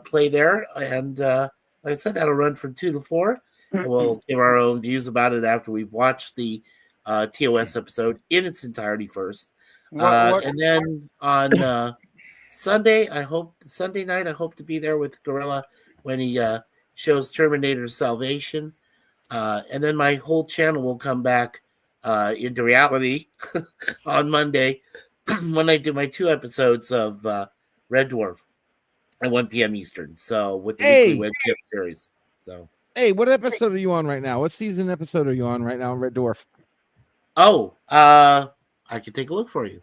play there. And like I said, that'll run from 2 to 4. And we'll give our own views about it after we've watched the TOS episode in its entirety first. And then on Sunday night, I hope to be there with Gorilla when he shows Terminator Salvation. And then my whole channel will come back into reality on Monday when I do my 2 episodes of Red Dwarf at 1 p.m. Eastern. So with the weekly web series. So hey, what episode are you on right now? What season episode are you on right now in Red Dwarf? Oh, I can take a look for you.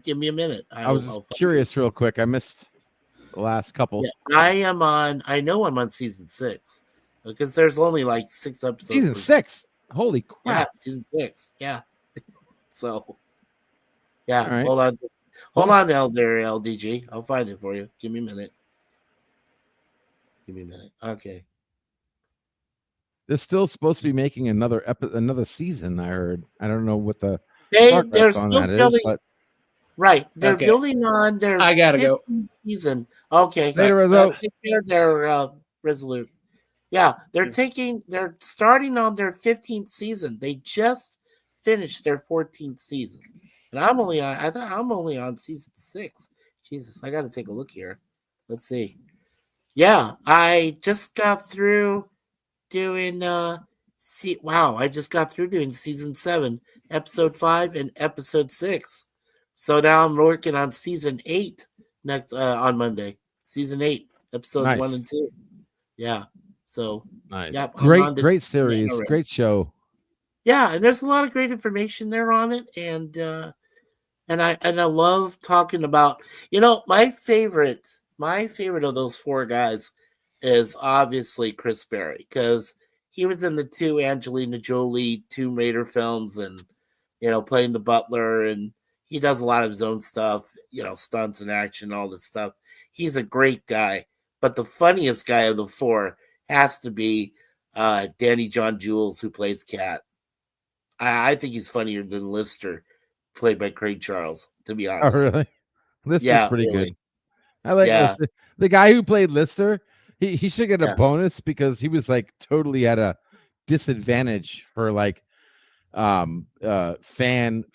Give me a minute. I was curious real quick. I missed the last couple. Yeah, I know I'm on season 6 because there's only like 6 episodes. Season 6? Holy crap. Yeah, season 6. Yeah. So, yeah, right. Hold on, Elder LDG. I'll find it for you. Give me a minute. Okay. They're still supposed to be making another season. I heard. I don't know what the They're progress on still that is, building. but Right, they're Okay. building on their I gotta go. 15th season. Okay, Later, Rizzo. take care there, Resolute. Yeah, they're starting on their 15th season. They just finished their 14th season, and I'm only on season 6. Jesus, I got to take a look here. Let's see. Yeah, I just got through doing. I just got through doing season 7, episode 5, and episode 6. So now I'm working on season 8 next on Monday. Season 8, episodes 1 and 2. Yeah. So nice. Yep, Great series, great show. Yeah, and there's a lot of great information there on it, and I love talking about. My favorite of those 4 guys is obviously Chris Berry, because he was in the 2 Angelina Jolie Tomb Raider films, and playing the butler, and he does a lot of his own stuff, stunts and action, all this stuff. He's a great guy, but the funniest guy of the 4 has to be Danny John Jules, who plays Cat. I think he's funnier than Lister, played by Craig Charles, to be honest. Oh, really? Lister's pretty good. I like Lister. The guy who played Lister. He should get a bonus, because he was like totally at a disadvantage for like fan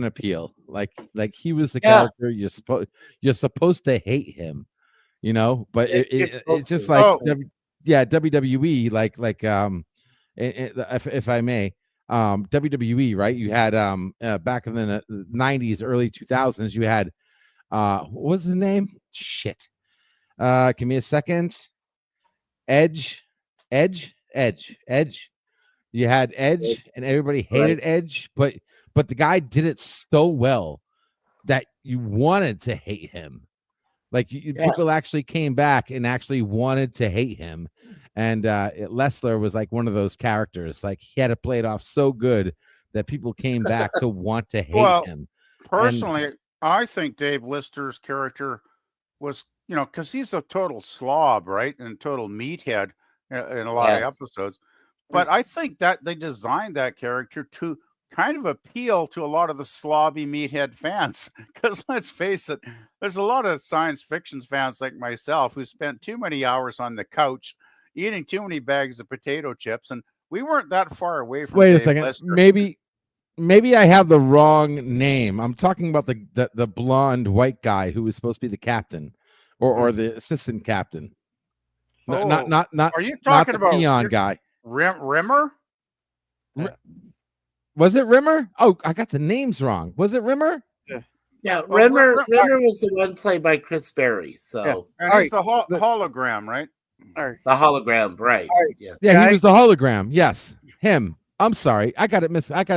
appeal. Like he was the character you're supposed to hate him, but it's just like WWE, like if I may, WWE, right? You had back in the 90s, early 2000s, you had what was his name? Shit. Give me a second. Edge. You had Edge, and everybody hated Edge, but the guy did it so well that you wanted to hate him. Like people actually came back and actually wanted to hate him. And Lessler was like one of those characters. Like he had to play it off so good that people came back to want to hate him. Personally, I think Dave Lister's character was, because he's a total slob, right? And total meathead in a lot of episodes. But I think that they designed that character to kind of appeal to a lot of the slobby meathead fans. Because let's face it, there's a lot of science fiction fans like myself who spent too many hours on the couch eating too many bags of potato chips, and we weren't that far away from Wait Dave a second. Lister. Maybe I have the wrong name. I'm talking about the blonde white guy who was supposed to be the captain or the assistant captain. Not Are you talking about peon guy? Rimmer? Was it Rimmer? Oh, I got the names wrong. Was it Rimmer? Yeah, Rimmer was the one played by Chris Berry. So and he's the hologram, right? The hologram, right? Yeah, he was the hologram. Yes, him. I'm sorry, I got it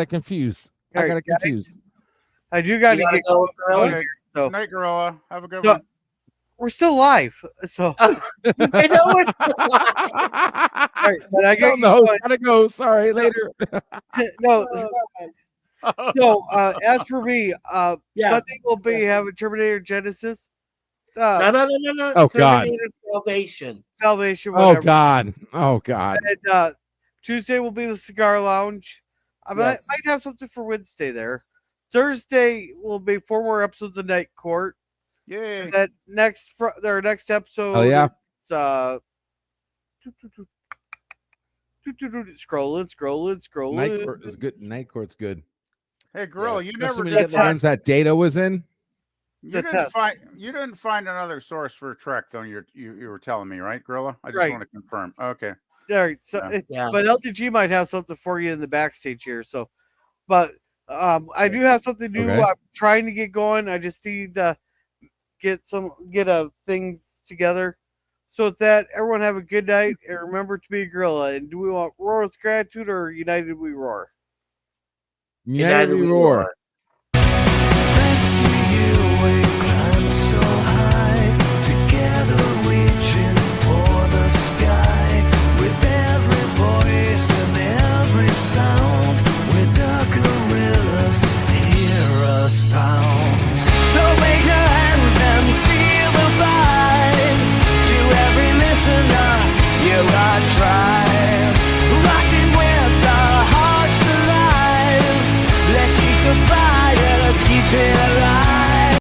confused. I got it confused. I do got to get going here. So. Night, Gorilla. Have a good one. We're still live, so I know we're still live. Right, but I gotta go. Sorry, later. No. So as for me, Sunday will be having Terminator Genesis. No. Oh God. Terminator Salvation. Whatever. Oh God. And Tuesday will be the Cigar Lounge. I might have something for Wednesday there. Thursday will be 4 more episodes of Night Court. Yay! And that their next episode. Oh yeah. It's scrolling. Night Court is good. Night Court's good. Hey, Gorilla, you never get the ones that Data was in. You didn't find another source for Trek, though. You were telling me, right, Gorilla? I just want to confirm. Okay. All right. So, but LTG might have something for you in the backstage here. So, but I do have something new. Okay. I'm trying to get going. I just need to get a things together. So with that, everyone have a good night, and remember to be a gorilla. And do we want roar with gratitude or united we roar? United we roar.